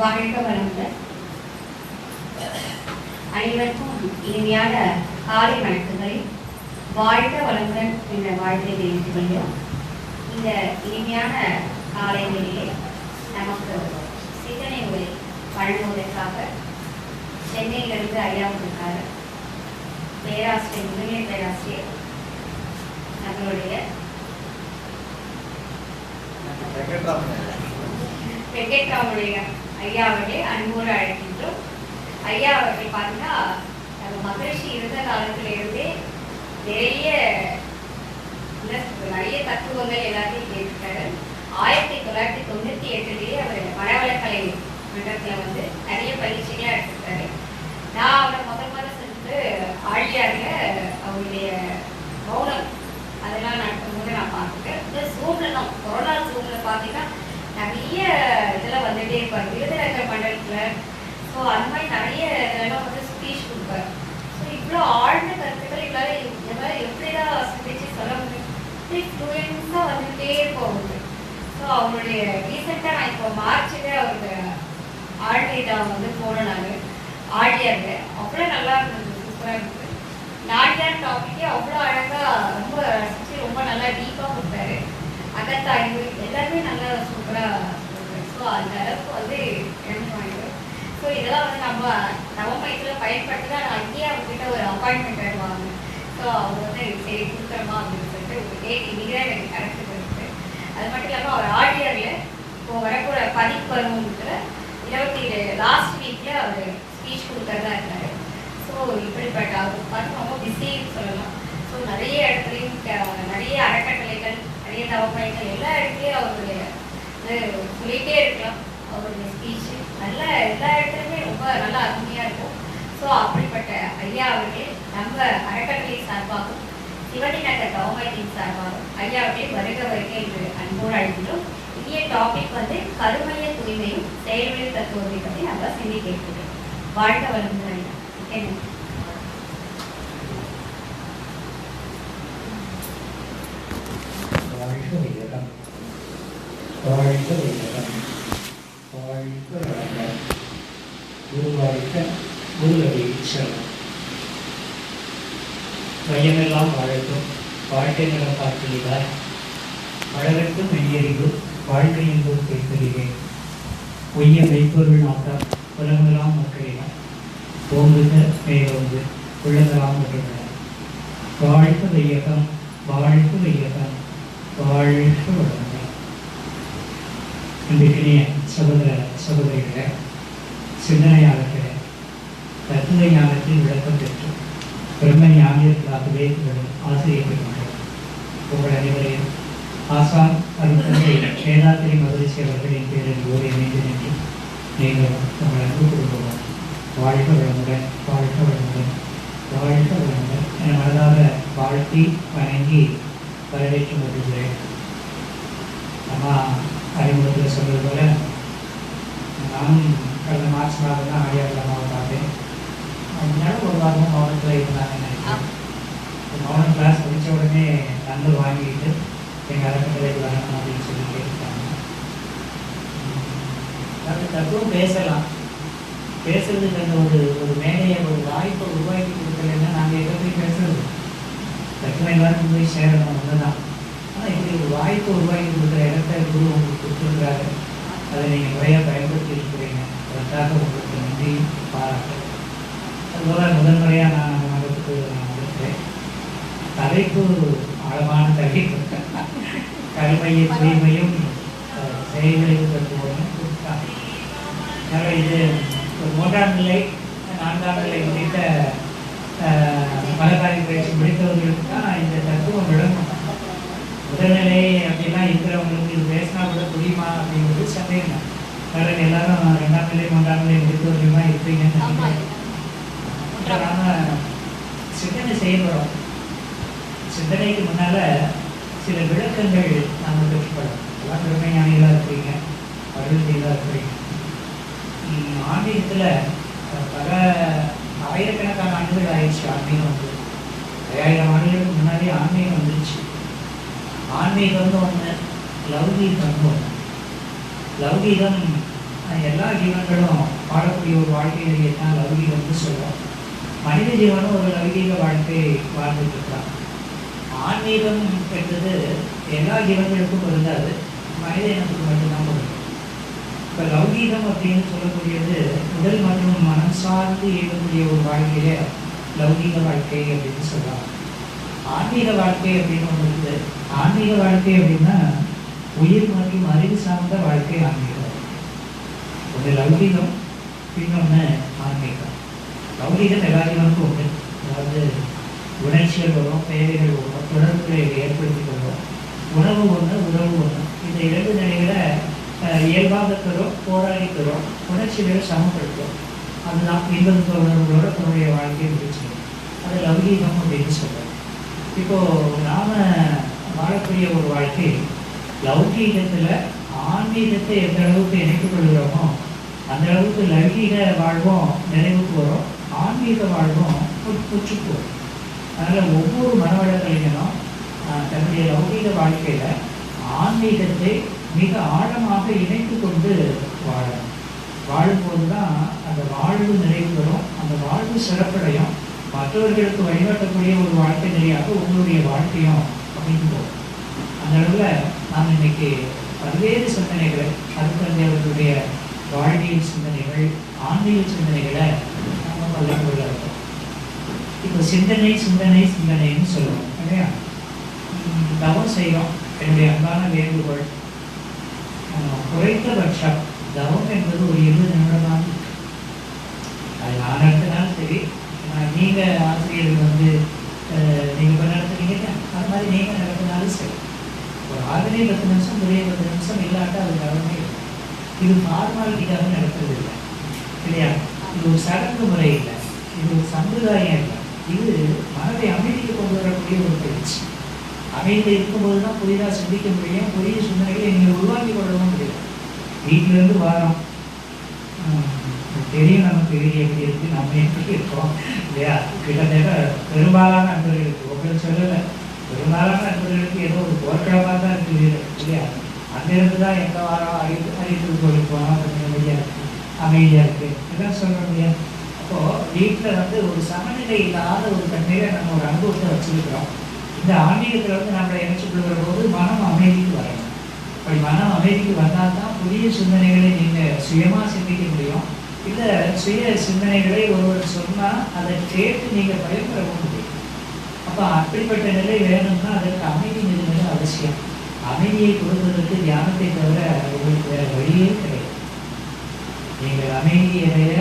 வாழ்க வளமுடன். அனைவருக்கும் இனிமையான காலை வணக்கங்களை வாழ்க வளமுடன் என்ற வாழ்த்தை தெரிவித்துக் கொள்கிறோம். இந்த இனிமையான காலை வேளையிலே நமக்கு சிந்தனை உரை வழங்குவதற்காக சென்னையிலிருந்து ஐயாவுக்காக பேராசிரியர் முதன்மை பேராசிரியர் நம்மளுடைய வெங்கட்ராமனுடைய ஐயா அவர்களை அன்போடு அழைக்கின்றோம். ஐயா அவர்கள் பார்த்தீங்கன்னா நம்ம மகரிஷி இருந்த காலத்திலிருந்தே நிறைய தத்துவங்கள் எல்லாத்தையும் கேட்டிருக்காரு. 1998 அவர் மரவளக்கலை மன்றத்தில் நிறைய பயிற்சிகளை எடுத்திருக்காரு. நான் அவரை முதல் சென்று ஆழியாரில் அவருடைய மௌனம் அதெல்லாம் நடக்கும்போது நான் பார்த்துட்டேன். இந்த ஜூமில் தான் கொரோனா ஜூமில் பார்த்தீங்கன்னா நிறைய இதெல்லாம் வந்துகிட்டே இருப்பார் விருதுநகர் மண்டலத்தில். ஸோ அந்த மாதிரி நிறைய இதெல்லாம் ஸ்பீச் கொடுப்பார். ஸோ இவ்வளோ ஆழ்ந்த கருத்துக்கள் இதெல்லாம் எப்படிதான் சிந்திச்சு சொல்ல முடியும், ஃப்ளூயன்ஸாக வந்துகிட்டே இருக்கும் அவருக்கு. ஸோ அவருடைய ரீசெண்டாக நான் இப்போ மார்ச்சில் அவருக்கு ஆழ்நிலை போனேன். ஆழியார் அவ்வளோ நல்லா இருந்தது, சூப்பராக இருந்தது. நாடியார் டாபிக்கே அவ்வளோ அழகாக ரொம்ப ரசிச்சு ரொம்ப நல்லா டீப்பாக கொடுத்தாரு. அகத்தாய்வு எல்லாருமே நல்லா சூப்பராக கொடுத்தாரு. ஸோ அந்த அளவுக்கு எனக்கு வாங்கிடுவேன். ஸோ இதெல்லாம் நம்ம நவமயத்தில் பயன்படுத்தி தான் நான் அங்கேயே அவங்ககிட்ட ஒரு அப்பாயின்மெண்ட் ஆடுவாங்க. ஸோ அவங்க சரி கொடுக்குறோமா அப்படின்னு சொல்லிட்டு ஒரு டேட் இன்னைக்கு தான் எனக்கு கரெக்ட் பண்ணிட்டு. அது மட்டும் இல்லாமல் அவர் ஆடியரில் இப்போ வரக்கூட பதிப்பருவங்கிற 27 லாஸ்ட் வீக்கில் அவர் ஸ்பீச் கொடுக்கறதா இருக்காரு. ஸோ இப்படிப்பட்ட அவர் பார்த்து ரொம்ப பிஸின்னு சொல்லலாம். ஸோ நிறைய இடத்துலையும் நிறைய அறக்கட்டளைகள் நிறைய தவப்பயங்கள் எல்லா இடத்துலையும் அவருடைய சொல்லிகிட்டே இருக்கலாம். அவருடைய ஸ்பீச்சு நல்ல எல்லா இடத்துலையுமே ரொம்ப நல்லா அருமையாக இருக்கும். ஸோ அப்படிப்பட்ட ஐயா அவர்களே நம்ம அறக்கட்டளை சார்பாகவும் சிவனி நகர் தவமயத்தின் சார்பாகவும் ஐயா அவர்களே வருக என்று அன்போடு அழைக்கின்றோம். இந்திய டாபிக் கருமைய தூய்மையும் செயல்முறை தத்துவத்தை பற்றி நம்ம சிந்திக்க இருக்கிறோம். வாழ்க வளமுடன். வையமெல்லாம் வாழட்டும், வாழ்க்கை நலம் பார்க்கிறார், வளரட்டும் மெய்யறிவு, வாழ்க்கையின் போது கேட்கிறேன். பொய்ய மெய்ப்பொருள் நாட்டம் உலகமெல்லாம் மக்களிடம் ஓங்குக மேலோங்கு உள்ளதெல்லாம் வருகின்றன. வாழ்க்கை வையகம், வாழ்க்கை வையகம், வாழ்க்கை வளங்கள். இன்றைக்கினிய சகோதர சகோதரிகளே, சிந்தனையாளர்களே, தத்துவ ஞானத்தில் விளக்கம் பெற்று பிரம்ம ஞானியர்களாகவே ஆசிரியர் பெறுகின்றனர். உங்கள் அனைவரையும் ஆசான் அருந்தந்தை வேதாத்திரி மகிழ்ச்சி அவர்களின் பேரில் ஓடி இணைந்து நின்று நீங்கள் உங்கள் அன்பு குடும்பம் வாழ்க வளமுடன், வாழ்க வளமுடன், வாழ்க வளமுடன் என மனதாக வாழ்த்தி வணங்கி வரவேற்று வருகிறேன். அம்மா அறிமுகத்தில் சொல்வது போல நானும் கடந்த மார்ச் மாதம் தான் ஆடியார் அம்மாவை பார்த்தேன். அதனால ஒரு வாரமும் மௌனத்தில் இருந்தாங்கன்னு நினைக்கிறேன். மௌனம் கிளாஸ் முடித்த உடனே நண்பர் வாங்கிட்டு எங்கள் அறக்கட்டளைக்கு வரணும் அப்படின்னு சொல்லி கேட்டுட்டாங்க. தத்துவம் பேசலாம், பேசுறதுக்கு அந்த ஒரு மேடையை ஒரு வாய்ப்பை உருவாக்கி கொடுக்கலன்னா நாங்கள் எங்கே போய் பேசுறது? தத்துவம் எல்லாருக்கும் போய் சேரணும் ஒன்றுதான். ஆனால் இப்படி ஒரு வாய்ப்பை உருவாக்கி கொடுக்குற இடத்த குரு உங்களுக்கு கொடுத்துருக்குறாரு. அதை நீங்கள் முறையாக பயன்படுத்தி இருக்கிறீங்க. அதற்காக உங்களுக்கு நன்றி பாராட்டு. அதுபோல் முதன்முறையாக நான் அந்த மதத்துக்கு வந்திருக்கிறேன். தலைப்பு ஆழமான தலைப்பு, கருமையை தூய்மையும் செயல்களையும் தத்துவமும் கொடுத்தாங்க. அதனால் இது ஒரு 3ஆம் நிலை 4ஆம் நிலை உள்ளிட்ட மலக்காரி பயிற்சி முடித்தவர்களுக்கு தான் இந்த தத்துவம் விளங்கும். முதல்நிலை அப்படிலாம் இருக்கிறவங்களுக்கு இது பேசினா கூட புரியுமா அப்படிங்கிறது சந்தேகம். அதனால் எல்லாரும் 2ஆம் நிலை 3ஆம் நிலை முடித்தவர்கள் தான் இருப்பீங்கன்னு நினைக்கிறேன். நாம் சிந்தனை செய்யப்படுறோம். சிந்தனைக்கு முன்னால் சில விளக்கங்கள் நாம் பெற்றுப்படும். எல்லாம் பெருமை ஞானிகளாக இருக்கிறீங்க, அருள் செய்தாக இருக்கிறீங்க. ஆன்மீகத்தில் பல ஆயிரக்கணக்கான ஆண்டுகள் ஆயிடுச்சு. ஆன்மீகம் 5000 ஆண்டுகளுக்கு முன்னாடி ஆன்மீகம் வந்துருச்சு. ஆன்மீகம்னு ஒன்று, லௌகீகம்னு ஒன்று. லௌகீகம் எல்லா ஜீவன்களும் வாழக்கூடிய ஒரு வாழ்க்கையிலேயே தான் லௌகீகம்னு சொல்றோம். மனித ஜீவனும் ஒரு லௌகீக வாழ்க்கை வாழ்ந்துட்டு இருக்கிறான். ஆன்மீகம் என்பது எல்லா ஜீவன்களுக்கும் பொருந்தாது, மனித இனத்துக்கு மட்டும்தான் பொருந்தும். இப்போ லௌகீகம் அப்படின்னு சொல்லக்கூடியது உடல் மற்றும் மனம் சார்ந்து இயங்கக்கூடிய ஒரு வாழ்க்கையிலே லௌகீக வாழ்க்கை அப்படின்னு சொல்றாங்க. ஆன்மீக வாழ்க்கை அப்படின்னு ஒன்று இருக்குது. ஆன்மீக வாழ்க்கை அப்படின்னா உயிர் மற்றும் அறிவு சார்ந்த வாழ்க்கை ஆன்மீகம். ஒன்று லௌகீகம், இன்னொன்று ஆன்மீகம். லௌகீகம் எல்லா ஜீவனுக்கும் உண்டு. அதாவது உணர்ச்சிகள் வரும், தேவைகள் வரும், தொடர்புகளை ஏற்படுத்திக் கொள்வோம். உணவு ஒன்று, உறவு ஒன்று. இந்த இரண்டு நிலைகளை இயல்பாக தரும், போராடி தரும், உணர்ச்சிகளை சமப்படுத்தும். அதுதான் இன்பந்த உணர்வுகளோட தன்னுடைய வாழ்க்கையை முடிச்சிடும். அது லௌகீகம் அப்படின்னு சொல்கிறோம். இப்போது நாம் வாழக்கூடிய ஒரு வாழ்க்கை லௌகீகத்தில் ஆன்மீகத்தை எந்த அளவுக்கு இணைத்துக் கொள்கிறோமோ அந்த அளவுக்கு லௌகீக வாழ்வும் நிறைவுக்கு வரும், ஆன்மீக வாழ்வும் உச்சுக்கு வரும். அதனால் ஒவ்வொரு மனவள கலைஞனும் தன்னுடைய லௌகீக வாழ்க்கையில் ஆன்மீகத்தை மிக ஆழமாக இணைத்து கொண்டு வாழணும். வாழும்போது தான் அந்த வாழ்வு நிறைவு வரும், அந்த வாழ்வு சிறப்படையும், மற்றவர்களுக்கு வழிகாட்டக்கூடிய ஒரு வாழ்க்கை நெறியாக உங்களுடைய வாழ்க்கையும் அமைந்து போகும். அந்த அளவில் நாம் இன்னைக்கு பல்வேறு சிந்தனைகளை அவர்களுடைய வாழ்வியல் சிந்தனைகள், ஆன்மீக சிந்தனைகளை நம்ம பகிர்ந்து கொள்ள இருக்கோம். இப்போ சிந்தனை சிந்தனை சிந்தனைன்னு சொல்லுவோம் இல்லையா? தவம் செய்கிறோம். என்னுடைய அன்பான வேண்டுகோள், குறைந்தபட்சம் தவம் என்பது ஒரு 20 நிமிடமாக அது நான் நடத்தினாலும் சரி, நீங்கள் ஆசிரியர்கள் நீங்கள் இப்போ நடத்துறீங்க அது மாதிரி நீங்கள் நடத்தினாலும் சரி, ஒரு 10 நிமிஷம் முறைய 10 நிமிஷம் இல்லாட்டா அது தவமே இல்லை. இது ஃபார்மாலிட்டிக்காக நடத்துறது இல்லை இல்லையா? இது ஒரு சடங்கு முறை இல்லை, இது ஒரு சம்பிரதாயம் இல்லை. இது மனதை அமைதிக்கு கொண்டு வரக்கூடிய ஒரு பயிற்சி. அமைதியில் இருக்கும்போது தான் புதிதாக சிந்திக்க முடியும், புதிய சிந்தனைகளை நீங்கள் உருவாக்கி கொள்ளவும் முடியும். வீட்டிலேருந்து வாரம் தெரியும் நமக்கு வீடு எப்படி இருக்குது, நம்ம எப்படி இருக்கோம் இல்லையா? கிட்டத்தட்ட பெரும்பாலான நண்பர்களுக்கு, உங்களுக்கு சொல்லலை, பெரும்பாலான நண்பர்களுக்கு ஏதோ ஒரு போர்க்களமாக தான் இருக்குது வீடு இல்லையா? அங்கேருந்து தான் எந்த வாரம் அறிவிப்பு கோயிலுக்கு போனால் கொஞ்சம் அமைதியாக இருக்குது இதெல்லாம் சொல்ல முடியாது. அப்போது வீட்டில் ஒரு சமநிலை இல்லாத ஒரு தன்மையில நம்ம ஒரு அனுபவத்தை வச்சுருக்கிறோம். இந்த ஆன்மீகத்தில் நம்மளை இணைச்சு கொள்கிற போது மனம் அமைதிக்கு வரணும். அப்படி மனம் அமைதிக்கு வந்தால் தான் புதிய சிந்தனைகளை நீங்கள் சுயமாக சிந்திக்க முடியும். இல்லை சுய சிந்தனைகளை ஒருவர் சொன்னால் அதை கேட்டு நீங்கள் பயன்பெறவும் முடியும். அப்போ அப்படிப்பட்ட நிலை வேணும்னா அதற்கு அமைதி நிலை அவசியம். அமைதியை கொடுப்பதற்கு தியானத்தை தவிர உங்களுக்கு வேறு வழியே கிடையாது. நீங்கள் அமைதி அடைய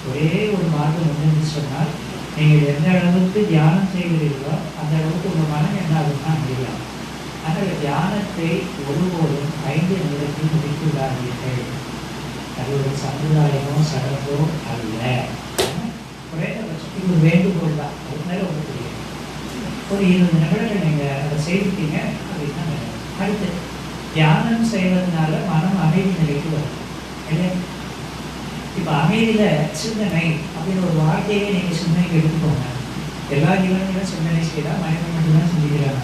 ஒரே ஒரு மார்க்கம் என்னன்னு சொன்னால், நீங்கள் எந்த அளவுக்கு தியானம் செய்கிறீர்களோ அந்த அளவுக்கு உங்கள் மனம் என்ன ஆகும்னா அமைதியாக. ஆனால் தியானத்தை ஒருபோதும் 5 நிமிடத்தில் முடித்துள்ளார்கள். அது ஒரு சமுதாயமோ சடங்கோ அல்ல. குறைந்தபட்சத்துக்கு ஒரு வேண்டுகோள் தான். அதுக்கு மேலே ஒன்று தெரியும். ஒரு 20 நிமிடங்கள் நீங்கள் அதை செய்துட்டீங்க அப்படின்னா அடுத்து தியானம் செய்வதனால மனம் அமைதி நிலைக்கு வரும் இல்லையா? இப்போ அமைதியில் சிந்தனை அப்படின்னு ஒரு வார்த்தையே நீங்கள் சிந்தனைக்கு எடுத்துக்கோங்க. எல்லா ஜீவன்களும் சிந்தனை செய்தால் மனிதன் மட்டும்தான் சிந்திக்கிறாங்க.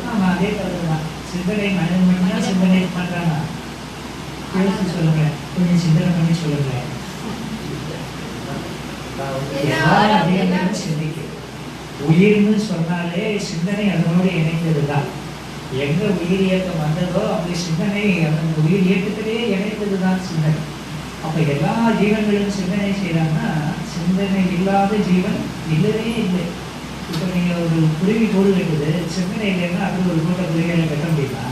ஆமாம், அதே கருத்து தான். சிந்தனை மனிதன் மட்டும்தான் சிந்தனை பண்ணுறாங்க. யோசிச்சு சொல்லுங்கள், கொஞ்சம் சிந்தனை பண்ணி சொல்லுங்கள். எல்லா ஜீவன்களும் சிந்திக்கும். உயிர்னு சொன்னாலே சிந்தனை அதனோடு இணைந்தது தான். எங்கே உயிர் இயக்கம் வந்ததோ அப்படி சிந்தனை அந்த உயிர் இயக்கத்திலே இணைந்தது தான் சிந்தனை. அப்போ எல்லா ஜீவன்களும் சிந்தனை செய்கிறாங்கன்னா சிந்தனை இல்லாத ஜீவன் இல்லவே இல்லை. இப்போ நீங்கள் ஒரு குருவி கூடு கட்டுது, சிந்தனை இல்லைன்னா அது ஒரு கூட்ட குருவிகளை கட்ட முடியுமா?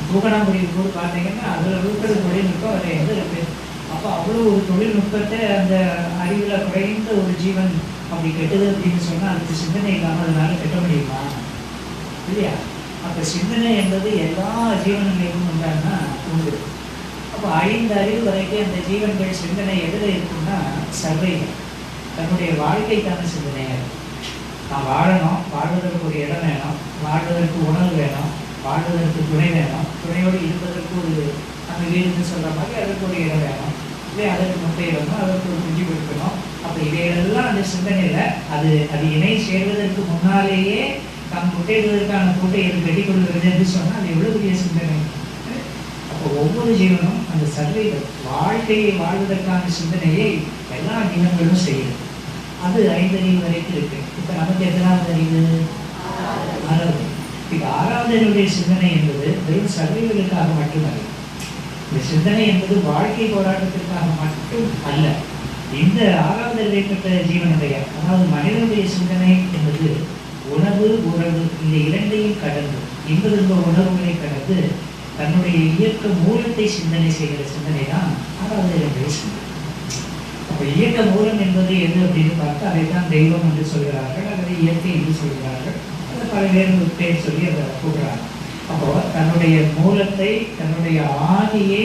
தூக்கணாங்குருவி கூடு பார்த்தீங்கன்னா அதில் இருக்கிற தொழில்நுட்பம் அதில் எது இருக்குது? அப்போ அவ்வளோ ஒரு தொழில்நுட்பத்தை அந்த அறிவில் குறைந்த ஒரு ஜீவன் அப்படி கெட்டது அப்படின்னு சொன்னால் அதுக்கு சிந்தனை இல்லாமல் அதனால கட்ட முடியுமா? இல்லையா? அப்போ சிந்தனை என்பது எல்லா ஜீவன்களிலும் உண்டானா உண்டு. அப்போ 5 அறிவு வரைக்கும் அந்த ஜீவன்கள் சிந்தனை எதில் இருக்குன்னா சர்வைகள், தன்னுடைய வாழ்க்கைக்கான சிந்தனையாக இருக்கும். நான் வாழணும், வாழ்வதற்கு ஒரு இடம் வேணும், வாழ்வதற்கு உணவு வேணும், வாழ்வதற்கு துணை வேணும், துணையோடு இருப்பதற்கு ஒரு அந்த வீடுன்னு சொல்கிற மாதிரி அதற்கு ஒரு இடம் வேணும், இல்லை அதற்கு முட்டை வேணும், அதற்கு ஒரு குஞ்சு கொடுக்கணும். அப்போ இதையெல்லாம் அந்த சிந்தனையில் அது இணை சேர்வதற்கு முன்னாலேயே தம் முட்டையிடுவதற்கான கூட்டை இது கட்டி கொள்கிறது என்று சொன்னால் அது எவ்வளோ பெரிய சிந்தனை. அப்போ ஒவ்வொரு ஜீவனும் அந்த சர்வைவல் வாழ்க்கையை வாழ்வதற்கான சிந்தனையை எல்லா ஜீவன்களும் செய்யுது. அது 5 அறிவு வரைக்கும் இருக்கு. இப்போ நமக்கு எத்தனாவது அறிவு? 6வது. இப்போ 6வது அறிவுடைய சிந்தனை என்பது வெறும் சர்வைவலுக்காக மட்டுமல்ல. இந்த சிந்தனை என்பது வாழ்க்கை போராட்டத்திற்காக மட்டும் அல்ல. இந்த 6வது அறிவை பெற்ற ஜீவனுடைய, அதாவது மனிதனுடைய சிந்தனை என்பது உணவு உறவு இந்த இரண்டையும் கடந்து, இன்ப உணர்வுகளை கடந்து தன்னுடைய இயக்க மூலத்தை சிந்தனை செய்கிற சிந்தனை தான் 6வது அறிவுடைய சிந்தனை. அப்போ இயக்க மூலம் என்பது எது அப்படின்னு பார்த்தா அதைத்தான் தெய்வம் என்று சொல்கிறார்கள், அல்லது இயற்கை என்று சொல்கிறார்கள், அது பல வேறு பேர் சொல்லி அதை கூடுறாங்க. அப்போ தன்னுடைய மூலத்தை, தன்னுடைய ஆதியை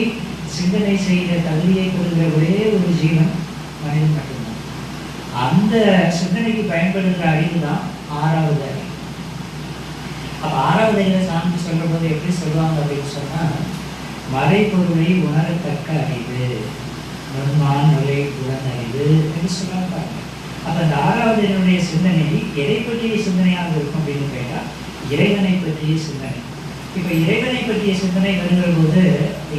சிந்தனை செய்கிற தகுதியை கொடுக்கிற ஒரே ஒரு ஜீவன் மனிதன் மட்டும்தான். அந்த சிந்தனைக்கு பயன்படுகிற அறிவு தான் 6வது அறிவு. அப்போ 6வது அறிவை சாமி சொல்லும் போது எப்படி சொல்லுவாங்க அப்படின்னு சொன்னால், மறைபொருளை உணரத்தக்க அறிவு, நுண்மான் நுழை உணர்ந்தறிவு என்று சொல்லுவாங்க. அப்போ அந்த 6வது அறிவுடைய சிந்தனை எதை பற்றிய சிந்தனையாக இருக்கும் அப்படின்னு கேட்டால் இறைவனை பற்றிய சிந்தனை. இப்போ இறைவனை பற்றிய சிந்தனை வருகிற போது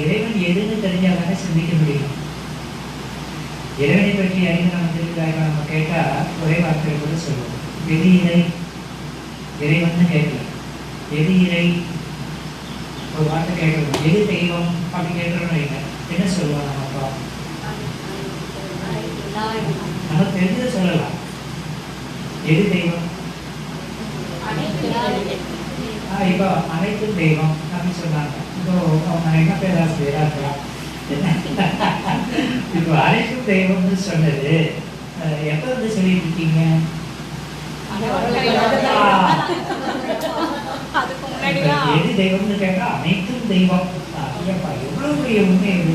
இறைவன் எதுன்னு தெரிஞ்சாதானே சிந்திக்க முடியும். இறைவனை பற்றி அறிவு நம்ம தெரிஞ்சாக நம்ம கேட்டால் ஒரே வார்த்தையை கூட சொல்லுவோம், எது இறை? இறைவன் கேட்கல, எது இறை? ஒரு வார்த்தை கேட்கணும், எது தெய்வம் அப்படி கேட்கறோம்னு வைங்க, என்ன சொல்லுவோம்? நம்ம அப்பா நம்ம தெரிஞ்சதை சொல்லலாம். எது தெய்வம்? இப்போ அனைத்தும் தெய்வம் அப்படின்னு சொன்னாங்க. இப்போ அவங்க என்ன பேராசிரியராக இருக்கலாம். இப்போ அனைத்தும் தெய்வம்னு சொன்னது எப்போ வந்து சொல்லிட்டு இருக்கீங்க? எது தெய்வம்னு கேட்டா அனைத்தும் தெய்வம். எவ்வளவு பெரிய உண்மை இது!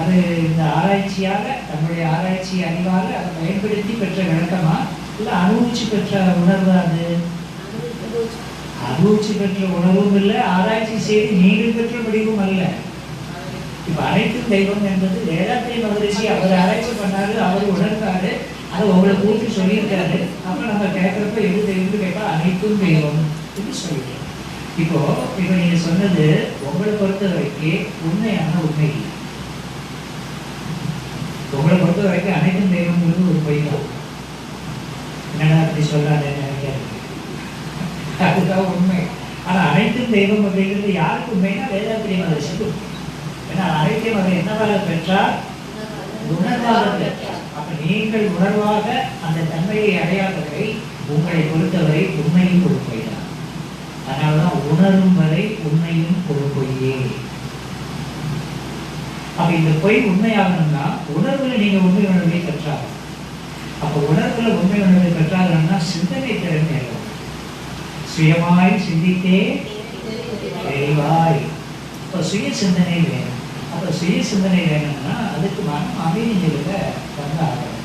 அது இந்த ஆராய்ச்சியாக, தன்னுடைய ஆராய்ச்சி அறிவாக அதை பயன்படுத்தி பெற்ற விளக்கமா இல்லை அனுபவிச்சு பெற்ற உணர்வு? அது அனுபவிச்சு பெற்ற உணர்வும் இல்லை, ஆராய்ச்சி செய்து நீங்கள் பெற்ற முடிவும் அல்ல. இப்ப அனைத்தும் தெய்வம் என்பது வேதாத்திரி மகரிஷி அவர் ஆராய்ச்சி பண்ணாரு, அவர் உணர்ந்தாரு, அதை உங்களை கூட்டி சொல்லியிருக்காரு. அப்ப நம்ம கேட்கறப்ப எது தெய்வம்னு கேட்டா அனைத்தும் தெய்வம் என்று சொல்லிட்டோம். இப்போ நீங்க சொன்னது உங்களை பொறுத்த வரைக்கும் உண்மையான உண்மை இல்லை. உங்களை பொறுத்த வரைக்கும் அனைத்தும் தெய்வம்ங்கிறது ஒரு பொய் தான். என்னடா அப்படி சொல்லாத நினைக்காது, அதுதான் உண்மை. ஆனா அனைத்தும் தெய்வம் அப்படிங்கிறது யாருக்கு உண்மைன்னா வேதாத்திரி மகரிஷிக்கு. ஏன்னா அனைத்தையும் அவர் என்னவாக பெற்றார்? உணர்வாக பெற்றார். அப்ப நீங்கள் உணர்வாக அந்த தன்மையை அடையாதவரை உங்களை பொறுத்தவரை உண்மையும் ஒரு பொய் தான். அதனாலதான் உணரும் வரை உண்மையும் ஒரு பொய்யே. அப்ப இந்த பொய் உண்மையாகணும்னா உணர்வுல நீங்க உண்மை உணர்வை பெற்றார். அப்ப உணர்வுல உண்மை உணர்வை பெற்றார்கள்னா சிந்தனை திறன் ஏற்படும். சுயமாய் சிந்தித்தே தெளிவாய். இப்போ சுய சிந்தனை வேணும். அப்போ சுய சிந்தனை வேணும்னா அதுக்கு மனம் அமைதி நிலையில வந்து ஆகணும்.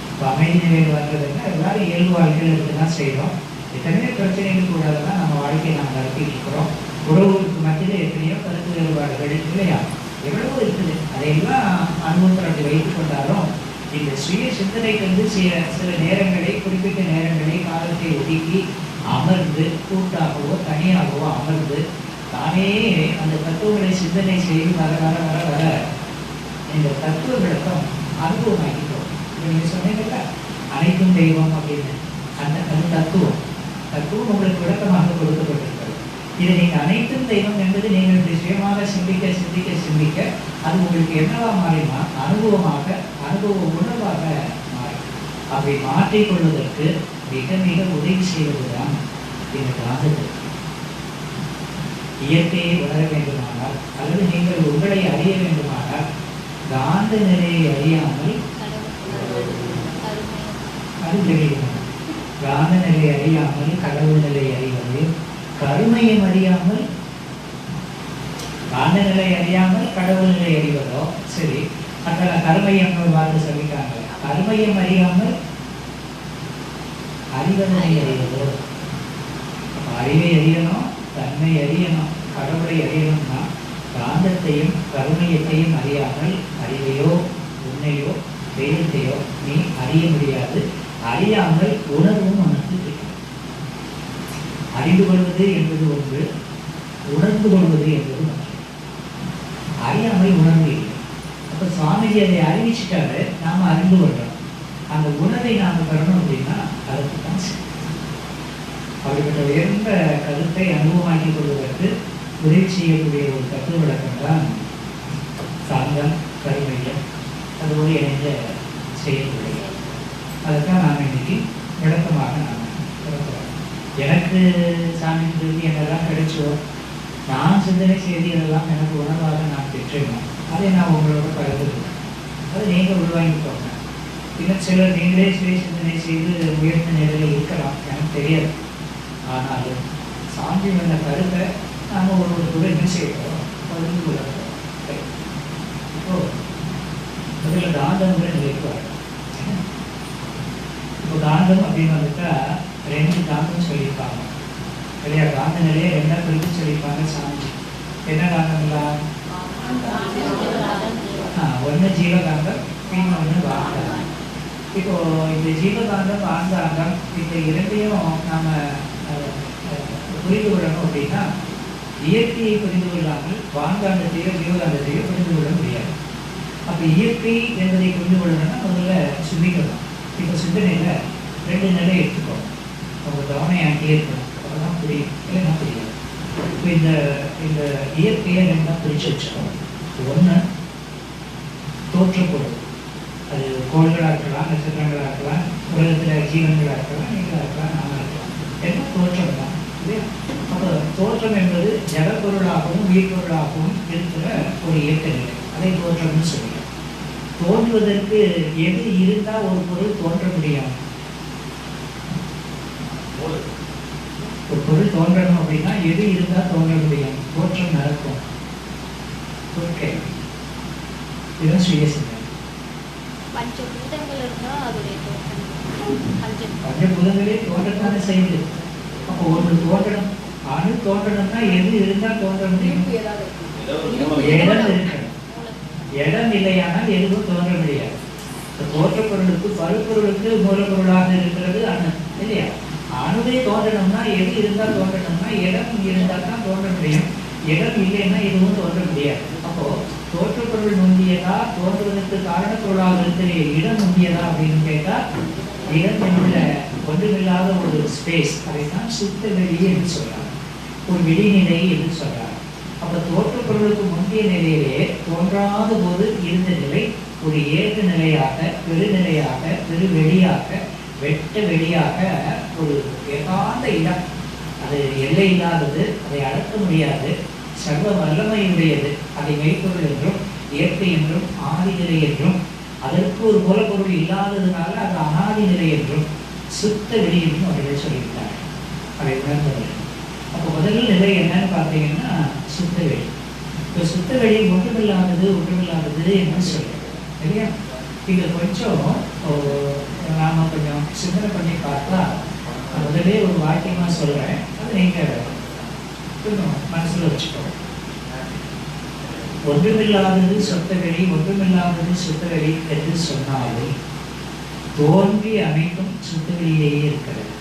இப்போ அமைதி நிலையில் வர்றதுன்னா எல்லாரும் இயல்பு வாழ்க்கையில் இருக்குதான் செய்கிறோம். எத்தனையோ பிரச்சனைகள் கூட தான் நம்ம வாழ்க்கையை நம்ம நடத்திட்டு இருக்கிறோம். உறவுகளுக்கு மத்தியில் எத்தனையோ கருத்து வேறுபாடுகள் இல்லையா, எவ்வளவோ இருக்குது. அதையெல்லாம் அனுபவத்தை வைத்துக் கொண்டாலும் இந்த சுய சிந்தனைக்கு வந்து சில நேரங்களை, குறிப்பிட்ட நேரங்களை, காலத்தை ஒதுக்கி அமர்ந்து கூட்டாகவோ தனியாகவோ அமர்ந்து தானே அந்த தத்துவங்களை சிந்தனை செய்து வர வர வர வர இந்த தத்துவ விளக்கம் அனுபவமாக்கிட்டோம். இப்போ நீங்கள் சொன்னீங்கல்ல அனைத்தும் தெய்வம் அப்படின்னு, அந்த தத்துவம் உங்களுக்கு விளக்கமாக கொடுக்கப்பட்டிருக்கிறது. இதை நீங்கள் அனைத்தும் தெய்வம் என்பது நீங்கள் சுயமாக சிந்திக்க சிந்திக்க சிந்திக்க அது உங்களுக்கு என்னவா மாறினா அனுபவமாக, அனுபவ உணர்வாக மாறும். அப்படி மாற்றிக்கொள்வதற்கு மிக மிக உதவி செய்வதுதான் இந்த காந்தத்தில். இயற்கையை உணர வேண்டுமானால் அல்லது நீங்கள் உங்களை அறிய வேண்டுமானால் காந்த நிலையை அறியாமல் அது தெரியும். காந்த நிலையை அறியாமல் கடவுள் நிலை அறிவது, கருமையும் அறியாமல் காந்த நிலை அறியாமல் கடவுள் நிலை அறிவதோ சரி. மற்ற கருமையம் வார்த்தை சொல்லிட்டாங்க. கருமையம் அறியாமல் அறிவதனை அறிவதோ. அறிவை அறியணும், தன்மை அறியணும், கடவுளை அறியணும்னா காந்தத்தையும் கருமையத்தையும் அறியாமல் அறிவையோ உண்மையோ தெய்வத்தையோ நீ அறிய முடியாது. அறியாமல் உணர்வும் உனக்கு தெரியும். அறிந்து கொள்வது என்பது ஒன்று, உணர்ந்து கொள்வது என்பது ஒன்று. நம்மளை உணர்வு இல்லை. அப்போ சுவாமிஜி அதை அறிவிச்சுட்டாரு, நாம் அறிந்து கொள்றோம். அந்த உணர்வை நாம் பெறணும் அப்படின்னா அதுக்கு தான் அப்படிப்பட்ட உயர்ந்த கருத்தை அனுபவமாக்கிக் கொள்வதற்கு உதவி செய்யக்கூடிய ஒரு தத்துவ விளக்கம் தான் சாந்தம், கருமையம், அதோடு இணைந்த செய்யக்கூடிய. அதுதான் நாம் இன்னைக்கு விளக்கமாக நாம் இருக்கிறோம். எனக்கு சாமின்றது என்னெல்லாம் கிடைச்சோ, நான் சிந்தனை செய்திகளெல்லாம் எனக்கு உணர்வாக நான் பெற்றேனோ அதை நான் உங்களோட பகிர்ந்துக்கிறேன். அதை நீங்கள் உருவாங்கிக்கோங்க. இன்னும் சிலர் நீங்களே சுய சிந்தனை செய்து உயர்ந்த நிலையில் இருக்கலாம், எனக்கு தெரியாது. ஆனாலும் சாந்தி வந்த கருத்தை நாம் ஒரு கூட என்ன செய்யறோம், பகிர்ந்து கொள்கிறோம். இப்போ அதில் காந்தங்களை நிலைக்கு வரணும். இப்போ காந்தம் அப்படின்னு வந்துட்டா 2 காந்தம் சொல்லியிருப்பாங்க இல்லையா? காந்த நிலையை 2 பிரித்து சொல்லியிருப்பாங்க சாமி. என்ன காந்தங்களா? ஒன்று ஜீவகாந்தம், இன்னொன்று காந்தம். இப்போ இந்த ஜீவகாந்தம், காந்தாந்தம், இந்த 2ஐயும் நாம் புரிந்து கொள்ளணும் அப்படின்னா இயற்கையை புரிந்து கொள்ளாமல் வான்காந்தத்தையோ ஜீவகாந்தத்தையோ புரிந்து கொள்ள முடியாது. அப்போ இயற்கை என்பதை புரிந்து கொள்ளணும்னா முதல்ல சிந்திக்கணும். இப்போ சிந்தனையில் 2 நிலை எடுத்துக்கோங்க. அவங்க கவனம் அங்கேயே இருக்கணும், அப்போதான் புரியும், இல்லைன்னா புரியாது. இப்போ இந்த இயற்கையை 2 பிரித்து வச்சுக்கணும். ஒன்று தோற்றப்பொருள், அது கோள்களாக இருக்கலாம், நட்சத்திரங்களாக இருக்கலாம், உலகத்தில் ஜீவன்களாக இருக்கலாம், நீங்களாக இருக்கலாம், நாம இருக்கலாம். என்ன தோற்றம் தான் இல்லையா? அப்போ தோற்றம் என்பது ஜடப்பொருளாகவும் உயிர்பொருளாகவும் இருக்கிற ஒரு இயக்க நிலை, அதை தோற்றம்னு சொல்லுங்கள். தோன்றுவதற்கு எது இருந்தால் ஒரு பொருள் தோன்ற முடியும்? ஒரு பொருள் தோன்றணும் அப்படின்னா எது இருந்தால் தோன்ற முடியும்? தோற்றம் நடக்கும். இதுதான் சுய சிந்தனை. பஞ்சபூதங்களே தோன்றத்தானே செய்யுது. அப்போ ஒன்று தோன்றணும், அணு தோன்றணும்னா எது இருந்தால் தோன்ற முடியும்? இடம் இருக்கணும். இடம் இல்லையானால் எதுவும் தோன்ற முடியாது. தோற்ற பொருளுக்கு பருப்பொருளுக்கு மூலப்பொருளாக இருக்கிறது அணு இல்லையா? அணுவே தோன்றணும்னா எது இருந்தால் தோன்றணும்னா இடம் இருந்தால் தான் தோன்ற முடியும். இடம் இல்லைன்னா எதுவும் தோன்ற முடியாது. அப்போ தோற்றப்பொருள் நுந்தியதா, தோன்றுவதற்கு காரணப்பொருளாக இருக்கிற இடம் நுந்தியதா அப்படின்னு கேட்டால் இடம் என்ற ஒன்றுமில்லாத ஒரு ஸ்பேஸ், அதைத்தான் சுத்த வெளி என்று சொல்றாங்க, ஒரு வெளிநிலை என்று சொல்றாங்க. அப்போ தோற்றப்பொருளுக்கு முந்தைய நிலையிலே தோன்றாத போது இருந்த நிலை ஒரு ஏக நிலையாக, பெருநிலையாக, பெருவெளியாக, வெட்ட வெளியாக ஒரு ஏகாந்த இடம். அது எல்லை இல்லாதது, அதை அடக்க முடியாது, சர்வ வல்லமையுடையது. அதை மெய்ப்பொருள் என்றும் இயற்கை என்றும் ஆதிநிலை என்றும், அதற்கு ஒரு மூலப்பொருள் இல்லாததுனால அது அனாதி நிலை என்றும் சுத்த வெளி என்றும் அவர்கள் சொல்லியிருக்காங்க. அதை உணர்ந்தவர்கள். அப்போ முதல் நிலை என்னன்னு பார்த்தீங்கன்னா சுத்த வெளி. இப்போ சுத்த வெளி ஒன்றுமில்லாதது என்று சொல்லுவோம் இல்லையா? இதை கொஞ்சம் நாம் கொஞ்சம் சிந்தனை பண்ணி பார்த்தா, முதலே ஒரு வாக்கியமாக சொல்கிறேன், அதை நீங்கள் கொஞ்சம் மனசில் வச்சுக்கோங்க. ஒன்றுமில்லாதது சொத்த வெளி, ஒன்றுமில்லாதது சுத்த வெளி என்று சொன்னாலும் தோன்றி அனைத்தும் சுத்த வெளியிலேயே இருக்கிறது.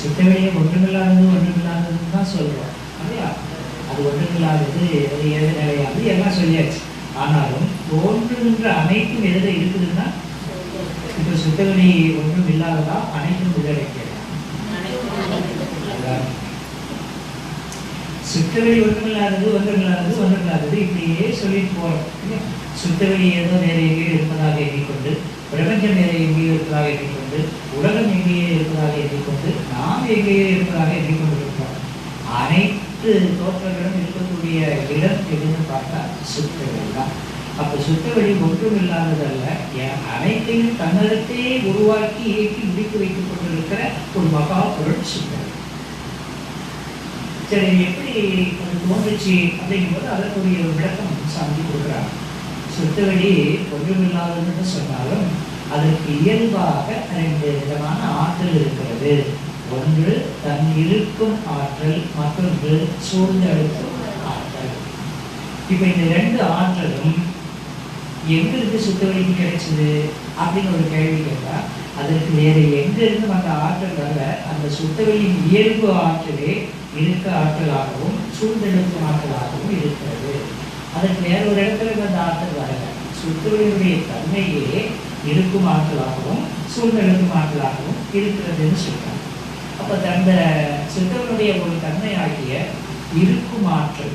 சுத்த வெளியை ஒன்றுமில்லாததுன்னு தான் சொல்கிறோம் இல்லையா? அது ஒன்றுமில்லாதது, அது எது நிலையாது, எல்லாம் சொல்லியாச்சு. ஆனாலும் தோன்றுகின்ற அனைத்தும் எதில் இருக்குதுன்னா, இப்போ சுத்த வெளி ஒன்றும் இல்லாததா அனைத்தும் உள்ளடக்கியது. சுத்தவெளி ஒன்றுமில்லாதது இப்படியே சொல்லிட்டு போறோம். சுத்தவெளி ஏதோ வேற எங்கேயோ இருப்பதாக எண்ணிக்கொண்டு, பிரபஞ்சம் வேற எங்கேயோ இருப்பதாக எண்ணிக்கொண்டு, உலகம் எங்கேயோ இருப்பதாக எண்ணிக்கொண்டு, நாம் எங்கேயோ இருப்பதாக எண்ணிக்கொண்டு இருக்கிறோம். அனைத்து தோற்றங்களும் இருக்கக்கூடிய இடம் எதுன்னு பார்த்தா சுத்தவெளி தான். அப்போ சுத்தவெளி ஒன்றும் இல்லாததல்ல, அனைத்தையும் தன்னகத்தே உருவாக்கி இயக்கி முடித்து வைத்துக் கொண்டிருக்கிற ஒரு மகா பொருள் சுத்தவெளி. சரி, எப்படி அது தோன்றுச்சு அப்படிங்கும்போது அதற்குரிய ஒரு விளக்கம் சாந்தி கொடுக்குறாங்க. சுத்தவெளி ஒன்றுமில்லாததுன்னு சொன்னாலும் அதற்கு இயல்பாக 2 விதமான ஆற்றல் இருக்கிறது. ஒன்று தன் இருக்கும் ஆற்றல், மற்றொன்று சூழ்ந்தெடுக்கும் ஆற்றல். இப்போ இந்த 2 ஆற்றலும் எங்களுக்கு சுத்தவெளிக்கு கிடைச்சது அப்படின்னு ஒரு கேள்வி கேட்டால், அதற்கு வேறு எங்கிருந்து அந்த ஆற்றல் வரல, அந்த சுத்தவெளியின் இயல்பு ஆற்றலே இருக்க ஆற்றலாகவும் சூழ்ந்தெழுக்கும் ஆற்றலாகவும் இருக்கிறது. அதற்கு வேற ஒரு இடத்துல அந்த ஆற்றல் வரல. சுத்தவெளியுடைய தன்மையே இருக்கும் ஆற்றலாகவும் சூழ்ந்தெழுக்கும் ஆற்றலாகவும் இருக்கிறதுன்னு சொல்றாங்க. அப்ப அந்த சுத்தவனுடைய ஒரு தன்மையாகிய இருக்கும் ஆற்றல்,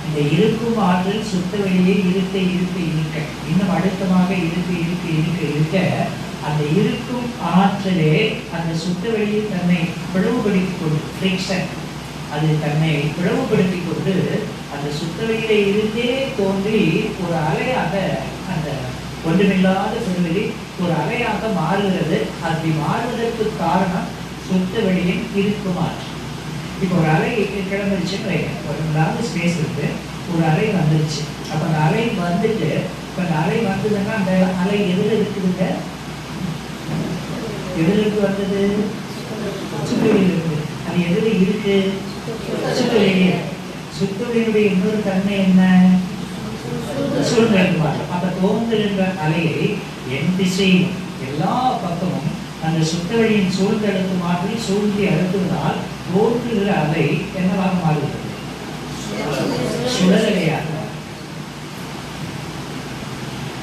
இந்த இருக்கும் ஆற்றல் சுத்த வெளியே இருக்க இருக்க இருக்க இன்னும் அழுத்தமாக இருக்க இருக்க இருக்க இருக்க அந்த இருக்கும் ஆற்றலே அந்த சுத்த வெளியை தன்னை பிளவுபடுத்திக் கொண்டு ஃப்ரிக்ஷன், அது தன்னை பிளவுபடுத்தி கொண்டு அந்த சுத்த வெளியில இருந்தே தோன்றி ஒரு அலையாக அந்த ஒன்றுமில்லாத பெருவெளி ஒரு அலையாக மாறுகிறது. அப்படி மாறுவதற்கு காரணம் சுத்த வெளியின் இருக்கும் ஆற்றல். இப்போ ஒரு அலை கிளம்பிடுச்சுன்னு ஒரு நாலு ஸ்பேஸ் இருக்கு, ஒரு அலை வந்துருச்சு. அப்போ அந்த அலை வந்துட்டு இப்போ அந்த அலை வந்ததுன்னா அந்த அலை எதில் இருக்குதுங்க? எதிலுக்கு வந்தது? சுத்தவெளியில் இருக்கு. அது எதில் இருக்கு? சுத்தவெளியிலே. சுத்தவெளியினுடைய இன்னொரு தன்மை என்ன? சூழ்நிலை மாற்றம். அப்ப தோன்றுகின்ற அலையை என் திசையும் எல்லா பக்கமும் அந்த சுத்தவெளியின் சூழ்ந்தெழுத்து மாற்றி சூழ்ந்தி அழுத்துவதால் தோன்றுகிற அலை என்னவாக மாறுகிறது? சுழலையாக.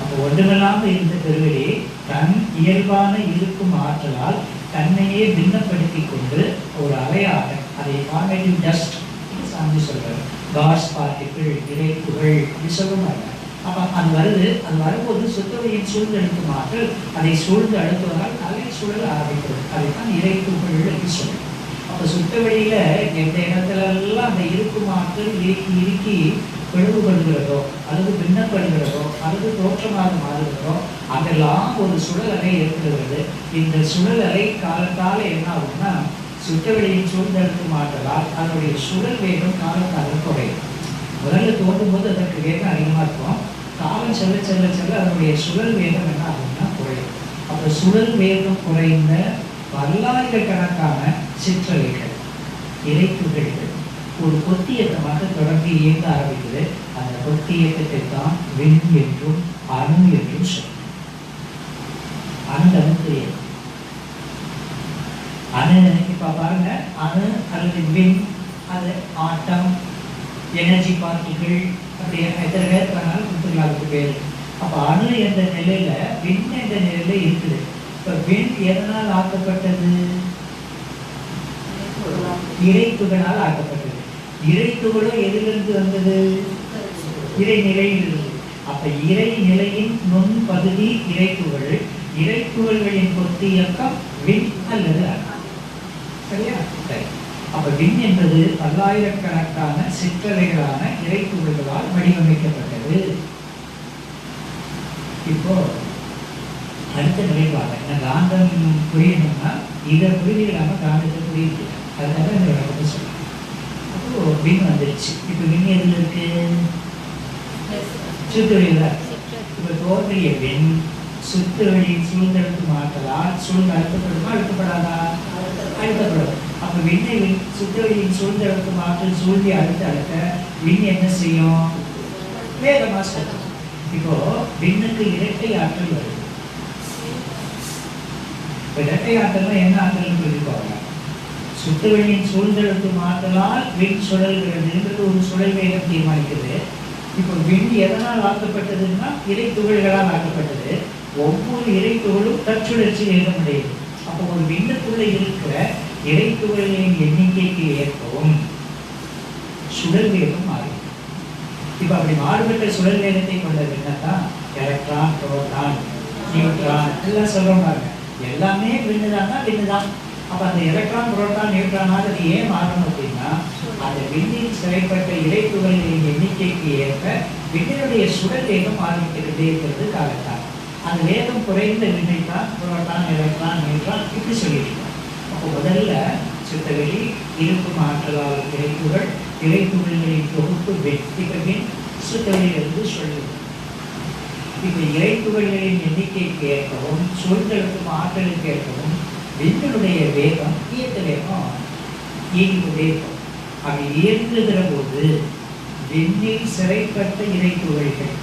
அப்போ ஒன்றுமில்லாமல் இருந்த பெருவெளி தன் இயல்பான இருக்கும் ஆற்றலால் தன்னையே பின்னப்படுத்திக் கொண்டு ஒரு அலையாக, அதை ஃபார்மேட்டிவ் டஸ்ட் சாமி சொல்றாரு, காஸ் பார்ட்டிகிள், இறைப்புகள் அப்படி சொல்லுவாங்க. அப்ப அது வருது, அது வரும்போது சுத்தவெளியின் சூழ்ந்தெழுத்தும் ஆற்றல் அதை சூழ்ந்து அழுத்துவதால் அலை சூழல் ஆரம்பிக்கிறது. அதைத்தான் இறைப்புகள் என்று சொல்றோம். அப்ப சுத்தவெளியில எந்த இடத்துல எல்லாம் அந்த இருக்கும் ஆற்றல் இறுக்கி இறுக்கி பிளவுபடுகிறதோ அல்லது பின்னப்படுகிறதோ அல்லது தோற்றமாக மாறுகிறதோ அங்கெல்லாம் ஒரு சுழல் அலை ஏற்படுகிறது. இந்த சுழல் அலை காலத்தால் என்ன ஆகும்னா சுத்தவெளியின் சூழ்ந்தெழுத்தும் ஆற்றலால் அதனுடைய சுழல் வேகம் காலத்தால் குறையும். முதல்ல தோன்றும் போது அதற்கு வேகம் அதிகமாக இருக்கும். காலம் செல்ல செல்ல செல்ல அதனுடைய சுழல் வேகம் என்ன ஆகும்னா குறையும். அப்போ சுழல் வேகம் குறைந்த பல்லாயிரக்கணக்கான சிற்றலைகள், இறைத்துகள்கள் ஒரு கொத்தியக்கமாக தொடர்ந்து இயங்க ஆரம்பிக்குது. அந்த கொத்தியக்கத்தை தான் விண் என்றும் அணு என்றும் சொல்லும். அணு தெரியும். அணு இப்ப பாருங்க, அணு அல்லது விண், அது ஆட்டம், எனர்ஜி பார்ட்டிகள், அப்படி எத்தனை பேர் பண்ணாலும் கொடுத்துக்கலாம் பேர். அப்ப அணு என்ற நிலையில விண் என்ற நிலையில இருக்குது. இப்ப விண் எதனால் ஆக்கப்பட்டது? இறைத்துகளால் ஆக்கப்பட்டது. இறைத்துகளும் எதிலிருந்து வந்தது? இறைநிலையில் இருந்து. அப்ப இறைநிலையின் நுண் பகுதி இறைத்துகள், இறைத்துகள்களின் கொத்து இயக்கம் விண் அல்லது அணு. சரியா? அப்ப விண் என்பது பல்லாயிரக்கணக்கான சிற்றலைகளான இறைத்துகள்களால் வடிவமைக்கப்பட்டது. இப்போ அடுத்த நிலைப்பாடு காந்தம் புரியணும்னா இதை புரிஞ்சுக்கலாம காந்தத்தை புரியுது. அதுக்காக இந்த விளக்கத்தை சொல்லுங்க. அப்போ விண் வந்துருச்சு. இப்போ விண் எதுல இருக்கு? சுத்தவெளியில. இப்ப தோன்றிய விண் சுத்தவெளியின் சூழ்ந்தெழுத்தும் ஆற்றலால் சூழ்ந்து அழுத்தப்படுமா அழுத்தப்படாதா? அழுத்தப்படும். அப்ப விண்ணை சுத்தவெளியின் சூழ்ந்தெழுத்தும் ஆற்றல் சூழ்ந்தி அழுத்த அழுத்த விண் என்ன செய்யும்? வேகமா செல்லும். இப்போ விண்ணுக்கு இரட்டை ஆற்றல் வருது. இரட்டை ஆற்றல் என்ன ஆற்றல் சொல்லிப்பாங்க? சுத்தவெளியின் சூழ்ந்தெழுத்தும் ஆற்றலால் விண் சுழல்கிறது ஒரு சுழல் வேகம் தீர்மானிக்கிறது. இப்போ விண் எதனால் ஆக்கப்பட்டதுன்னா இறை துகள்களால் ஆக்கப்பட்டது. ஒவ்வொரு இறை துகளும் தற்சுழற்சி வேகம் அடையுது. அப்போ ஒரு விண்ணுக்குள்ள இருக்கிற இறை துகள்களின் எண்ணிக்கைக்கு ஏற்பவும் சுழல் வேகம் மாறும். இப்ப அப்படி மாறுபட்ட சுழல் வேகத்தை கொண்ட விண்ணத்தான் எலக்ட்ரான், புரோட்டான், நியூட்ரான் எல்லாம் சொல்றோம் பாருங்க. எல்லாமே விண்ணுதான்னா விண்ணுதான். அப்ப அந்த எலக்ட்ரான், புரோட்டான், நியூட்ரானாக அது ஏன் மாறணும் அப்படின்னா அந்த விண்ணில் சிறைப்பட்ட இறைத்துகளின் எண்ணிக்கைக்கு ஏற்ப விண்ணினுடைய சுழல் வேகம் மாறிக்கிட்டே இருக்கிறது காலத்தால். அந்த வேகம் குறைந்த விண்ணை தான் புரோட்டான், எலக்ட்ரான், நியூட்ரான் இப்படி சொல்லியிருக்கோம். அப்போ முதல்ல சுத்தவெளி இருக்கும் ஆற்றலால் இறைத்துகள், இறைத்துகளின் தொகுப்பு வெற்றிகளின் சுத்தவெளியிலிருந்து சொல்லுது. இப்ப இறைத்துகளின் எண்ணிக்கைக்கு ஏற்பவும் சூழ்ந்தெழுத்தும் ஆற்றலுக்கு ஏற்பவும் விண்ணினுடைய வேகம் இயக்க வேகம் இயங்கிக்கொண்டே இருக்கும். அப்படி இயங்குகிற போது விண்ணில் சிறைப்பட்ட இறைத்துகள்கள்,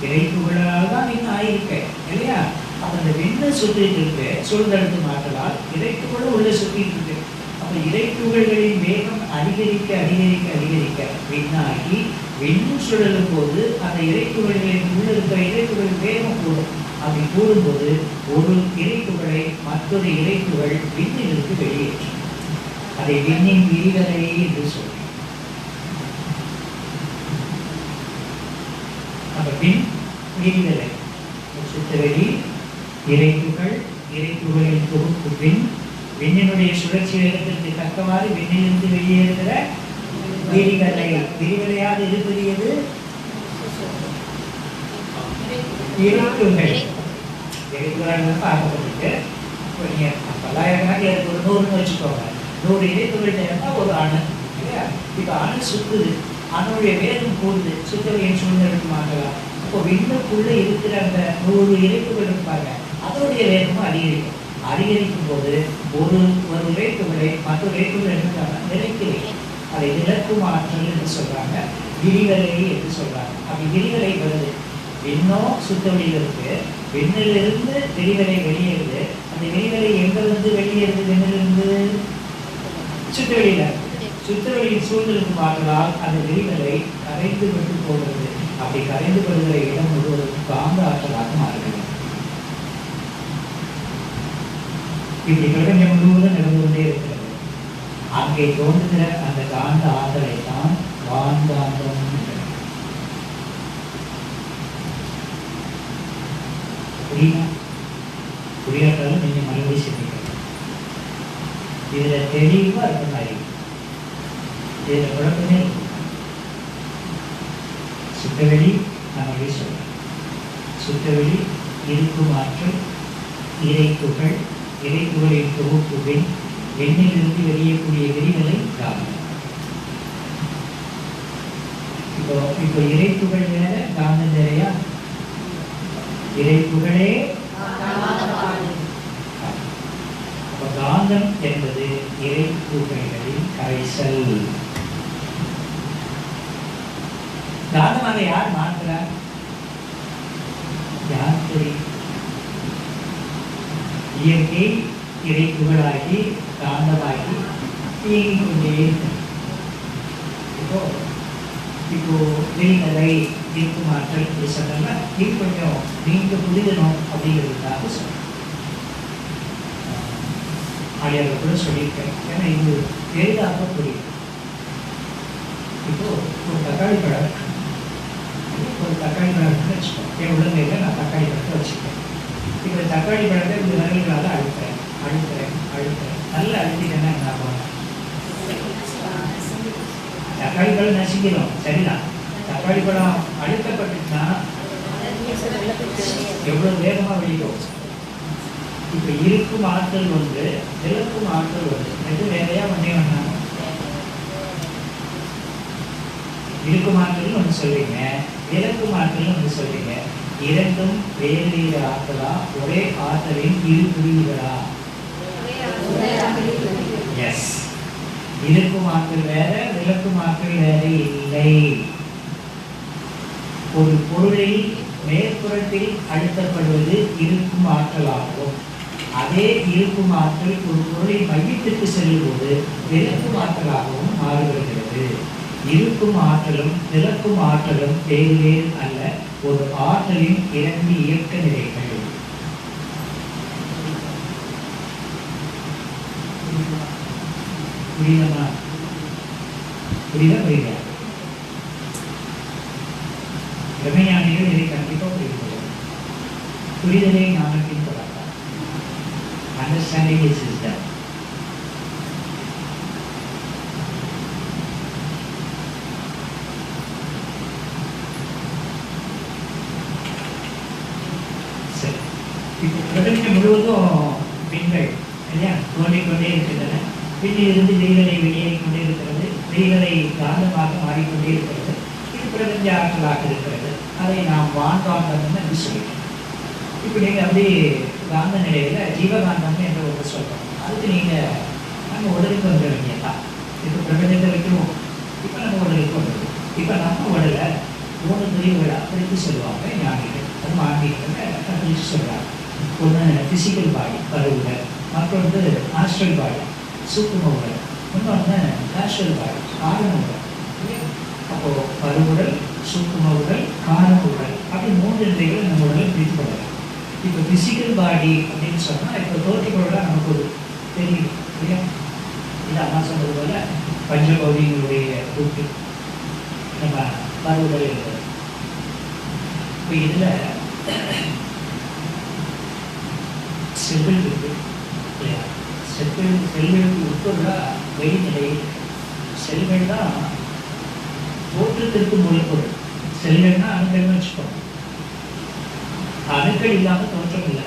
இறைத்துகளால் தான் விண் ஆயிருக்க இல்லையா? அந்த விண்ணை சுற்றிட்டு இருக்கு சூழ்ந்தெழுத்து மாற்றலால் இறைத்துகள் உள்ள சுற்றிட்டு இருக்கு. அப்ப இறைத்துகள்களின் வேகம் அதிகரிக்க அதிகரிக்க அதிகரிக்க விண்ணாகி விண்ணும் சுழலும் போது அந்த இறைத்துகள்களின் உள்ள இருக்கிற இறைத்துகள் வேகம் கூடும். அப்படி கூடும்போது ஒரு இறைத்துகளை மற்றொரு இறைத்துகள் விண்ணிலிருந்து வெளியேற்றும். அதை விண்ணின் விரிவலை என்று சொல்றோம். அப்ப விண் விரிவலை சுத்தவெளி இறைத்துகள் இறைத்துகளின் தொகுப்பு விண் விண்ணினுடைய சுழற்சி வேகத்திற்கு தக்கவாறு விண்ணிலிருந்து வெளியேறுகிற விரிவலை. விரிவலையாக இது பெரியது இறைத்துகள். இறைத்துகள் பார்க்கப்பட்டு பல்லாயிரக்கணக்கில் எனக்கு ஒரு 100ன்னு வச்சுக்கோங்க. 100 இறைத்துகள் சேர்ந்தா ஒரு அணு இல்லையா? இப்போ அணு சுத்துது, அணுடைய வேகம் கூடுது, சுத்தவெளியின் சூழ்நிலைக்கு மாற்றலாம். அப்போ விண்ணுக்குள்ள இருக்கிற அந்த 100 இறைப்புகள் இருப்பாங்க, அதோடைய வேகமும் அதிகரிக்கும். அதிகரிக்கும் போது ஒரு இறைப்புகளை மற்றொரு இறைப்புகள் என்ன நிலைக்கு வைக்கும். அதை நிலக்கும் ஆற்றல் என்று சொல்றாங்க, விரிவலை என்று சொல்றாங்க. அப்படி விரிவலை வருது, விண்ணோ சுத்தவெளியில் இருக்கு, விண்ணிலிருந்து விரிவலை வெளியேறுது. அந்த விரிவலை எங்கிருந்து வெளியேறுது? விண்ணிலிருந்து சுத்தவெளியில. சுத்தவெளியின் சூழ்நிலைக்கு மாற்றலால் அந்த விரிவலை கரைந்து விட்டு போகிறது. அப்படி கரைந்து வருகிற இடம் முழுவதும் காந்த ஆற்றலாக மாறுகிறது. இப்படி பிரபஞ்சம் முழுவதும் நடந்து கொண்டே இருக்கிறது. அங்கே தோன்றுகிற அந்த காந்த ஆற்றலை தான் வான்காந்தம் என்கிறது. புரியாட்டாலும் நீங்க மறுபடியும் சிந்திக்கணும். இதுல தெளிவா இருக்க மாதிரி இதுல குழப்பமே இருக்கு. சுத்தவெளி நம்ம சொல்றோம். சுத்தவெளி இருக்கும் ஆற்றல் இறைத்துகள் இறைத்துகளின் தொகுப்பு விண் விண்ணிலிருந்து வெளியக்கூடிய விரிவலை காந்தம். இப்போ இறைத்துகள் வேற காந்தம் வேறையா? இறைத்துகளே காந்தம் என்பது இறைத்துகளின் கரைசல். காந்தமாக யார் மாற்றுறார்? யார் தெரியும்? இயற்கை இறைத்துகளாகி காந்தமாகி இயங்கிக் கொண்டே இருக்கிறது. இப்போ விரிவலை இருக்கும் ஆற்றல் இப்படி சொன்னா இது கொஞ்சம் நீங்க புரிதணும் அப்படிங்கிறதுக்காக சொல்றேன். ஆடியாளர் கூட சொல்லியிருக்கேன், ஏன்னா இது எளிதாக புரியும். இப்போ ஒரு தக்காளி பழம் வச்சுக்கோம். என் உடம்பையில் நான் தக்காளி பழத்தை வச்சுக்கேன். இப்போ தக்காளி பழத்தை இந்த விரல்களால் அழுத்துறேன் நல்லா அழுத்திட்டேன்னா என்ன ஆகும்? தக்காளி பழம் நசிக்கிறோம், சரிதான். தக்காளி பழம் அழுத்தப்பட்டுச்சுன்னா எவ்வளவு வேகமா வெளியிடும். இப்ப இருக்கும் ஆற்றல் ஒன்று, விளக்கும் ஆற்றல் ஒன்று, எது வேறையா ஒன்னே ஒண்ணாங்க. இருக்கும் ஆற்றல் ஒன்று சொல்றீங்க, விளக்கும் ஆற்றல் ஒன்று சொல்றீங்க. இரண்டும் வேறு வேறு ஆற்றலா, ஒரே ஆற்றலின் இரு பிரிவுகளா? எஸ். இருக்கும் ஆற்றல் வேற, விளக்கும் ஆற்றல் வேற இல்லை. ஒரு பொருளில் மேற்புறத்தில் அழுத்தப்படுவது இருக்கும் ஆற்றலாகும். அதே இருக்கும் ஆற்றல் ஒரு பொருளின் மையத்திற்கு செல்லும்போது விளக்கும் ஆற்றலாகவும் மாறுகிறது. இருக்கும் ஆற்றலும் விளக்கும் ஆற்றலும் வேறு வேறு அல்ல, ஒரு ஆற்றலின் இரண்டு இயக்க நிலைகள். புரியுதா? புரியுதா? பிரமையானிகள் இதை கண்டிப்பாக புரிந்து கொள்ளும். புரிதலை ஞானத்தின் தொடக்கம். Understanding is wisdom. சரி, இப்போ பிரபஞ்சம் முழுவதும் பெண்கள் இல்லையா தோன்றிக்கொண்டே இருக்கின்றன. பின்னிலிருந்து விரிவலை வெளியேறிக் கொண்டே இருக்கிறது. விரிவலை காந்தமாக மாறிக்கொண்டே இருக்கிறது. இது பிரபஞ்ச ஆற்றலாக இருக்கிறது. அதை நாம் வான்காந்தம் என்று சொல்லிட்டோம். இப்போ நீங்கள் அப்படி காந்த நிலையில் ஜீவகாந்தம் என்று ஒன்று சொல்கிறோம். அதுக்கு நீங்கள் நம்ம உடலுக்கு வந்துட வேண்டியதான். இப்போ பிரபஞ்சத்தை வைக்கிறோம், இப்போ நம்ம உடலுக்கு வந்துடும். இப்போ நம்ம உடலை 3 பிரிவுகளாக பிரித்து சொல்லுவாங்க ஞானிகள். அது ஆன்மீகத்தில் பிரித்து சொல்கிறாங்க. ஒன்று ஃபிசிக்கல் பாடி பருவுடல், மற்றொன்று ஆஸ்ட்ரல் பாடி சூக்கும உடல், இன்னொன்று நேச்சுரல் பாடி காரண உடல். அப்போது பருவுடல், சூக்கும உடல், காரண உடல் அப்படி 3 நிலைகளை நம்ம உடலை பிரித்து கொள்ளலாம். இப்போ ஃபிசிக்கல் பாடி அப்படின்னு சொன்னால் இப்போ தோற்றிக்கொள்ளலாம் நமக்கு ஒரு தெரியும் இல்லையா? இது அம்மா சொன்னது போல பஞ்சபௌதிகளுடைய கூட்டு நம்ம பருவுடல் இருக்கிறது. இப்போ இதில் செல்கள் இருக்கு இல்லையா? செல்களுக்கு உட்புற வெளிநிலை செல்கள் தான் தோற்றத்திற்கு மூலப்பொருள். செல்கள்னா அணுக்கள்னு வச்சுக்கோங்க. அணுக்கள் இல்லாமல் தோற்றம் இல்லை.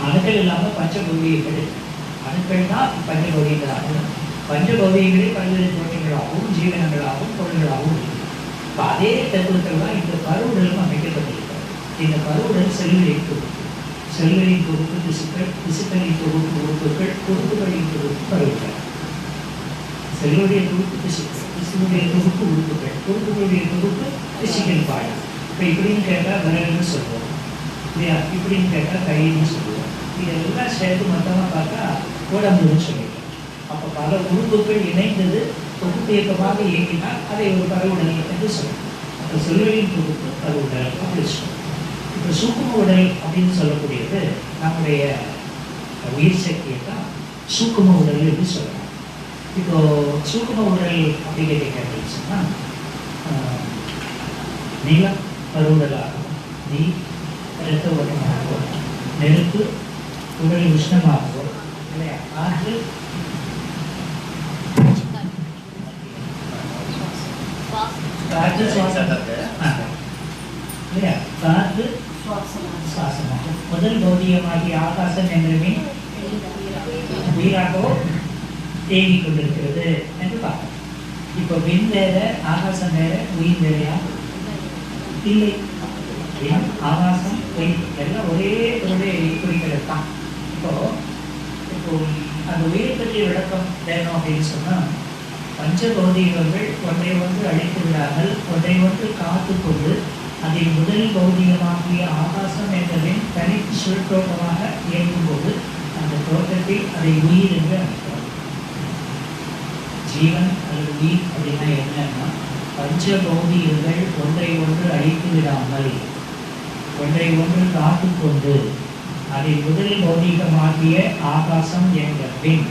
அணுக்கள் இல்லாமல் பஞ்சபௌதிகள். அணுக்கள் தான் பஞ்சபௌதிகளாகும். பஞ்சபௌதிகளே பல்வேறு தோற்றங்களாகவும் ஜீவனங்களாகவும் பொருள்களாகவும் இருக்கு. இப்போ அதே தத்துவத்தில் தான் இந்த பருவுடலும் அமைக்கப்பட்டிருக்கிறது. இந்த பருவுடல் செல்களின் தொகுப்பு, செல்களின் தொகுப்பு திசுக்கள், திசுக்களின் தொகுப்பு உறுப்புகள், உறுப்புகளின் தொகுப்பு பருவுகள். செல்லுடைய தொகுப்பு திசுக்கள், திசுடைய தொகுப்பு உறுப்புகள், உறுப்புகளுடைய தொகுப்பு பிசிக்கல் பாடி. இப்போ இப்படின்னு கேட்டால் விரல்னு சொல்லுவோம் இல்லையா? இப்படின்னு கேட்டால் கைன்னு சொல்லுவோம். இதெல்லாம் சேர்த்து மொத்தமாக பார்த்தா உடம்புன்னு சொல்லிடுவோம். அப்போ பல உறுப்புகள் இணைந்தது தொகுப்பு இயக்கமாக இயக்கினால் அதை ஒரு பருவுடல் என்று சொல்லுவோம். அப்போ செல்களின் தொகுப்பு பருவுடல் அப்படின்னு சொல்லுவோம். இப்போ சூக்கும உடல் அப்படின்னு சொல்லக்கூடியது நம்முடைய உயிர் சக்தியை தான் சூக்கும உடல் என்று சொல்லலாம். இப்போ சூக்கும உடல் அப்படிங்கிறத கேட்டீங்கன்னு சொன்னால் நீளம் பருவுடலாகும், நீர் இரத்த ஓட்டமாகவும், நெருப்பு உடல் உஷ்ணமாகவும் இல்லையா? காற்று காற்று சுவாசம் இல்லையா? காற்று சுவாசமாகும். முதல் பௌதிகமாகிய ஆகாசம் என்றுமே உயிராகவோ தேங்கிக் கொண்டிருக்கிறது என்று பார்க்கணும். இப்போ விண் வேற, ஆகாசம் வேற, உயிர் வேறையா? இல்லை. ஆகாசம் உயிர் எல்லாம் ஒரே பொருளை குறிக்கிறது தான். இப்போ அந்த உயிரை பற்றிய விளக்கம் வேணும் அப்படின்னு சொன்னால் பஞ்சபௌதிகங்கள் ஒன்றை ஒன்று அழைத்து விடாமல் ஒன்றை ஒன்று காத்து கொண்டு அதில் முதல் பௌதிகமாகிய ஆகாசம் என்பதின் தனித்து சுழற்றோட்டமாக இயங்கும்போது அந்த தோட்டத்தில் அதை உயிர் என்று அழைக்கிறோம். ஜீவன் அல்லது உயிர் அப்படின்னா என்னன்னா பஞ்சபௌதிகங்கள் ஒன்றை ஒன்று அழித்து விடாமல் ஒன்றை ஒன்று காத்து கொண்டு அதில் முதல் பௌதிகமாகிய ஆகாசம் என்ற பெண்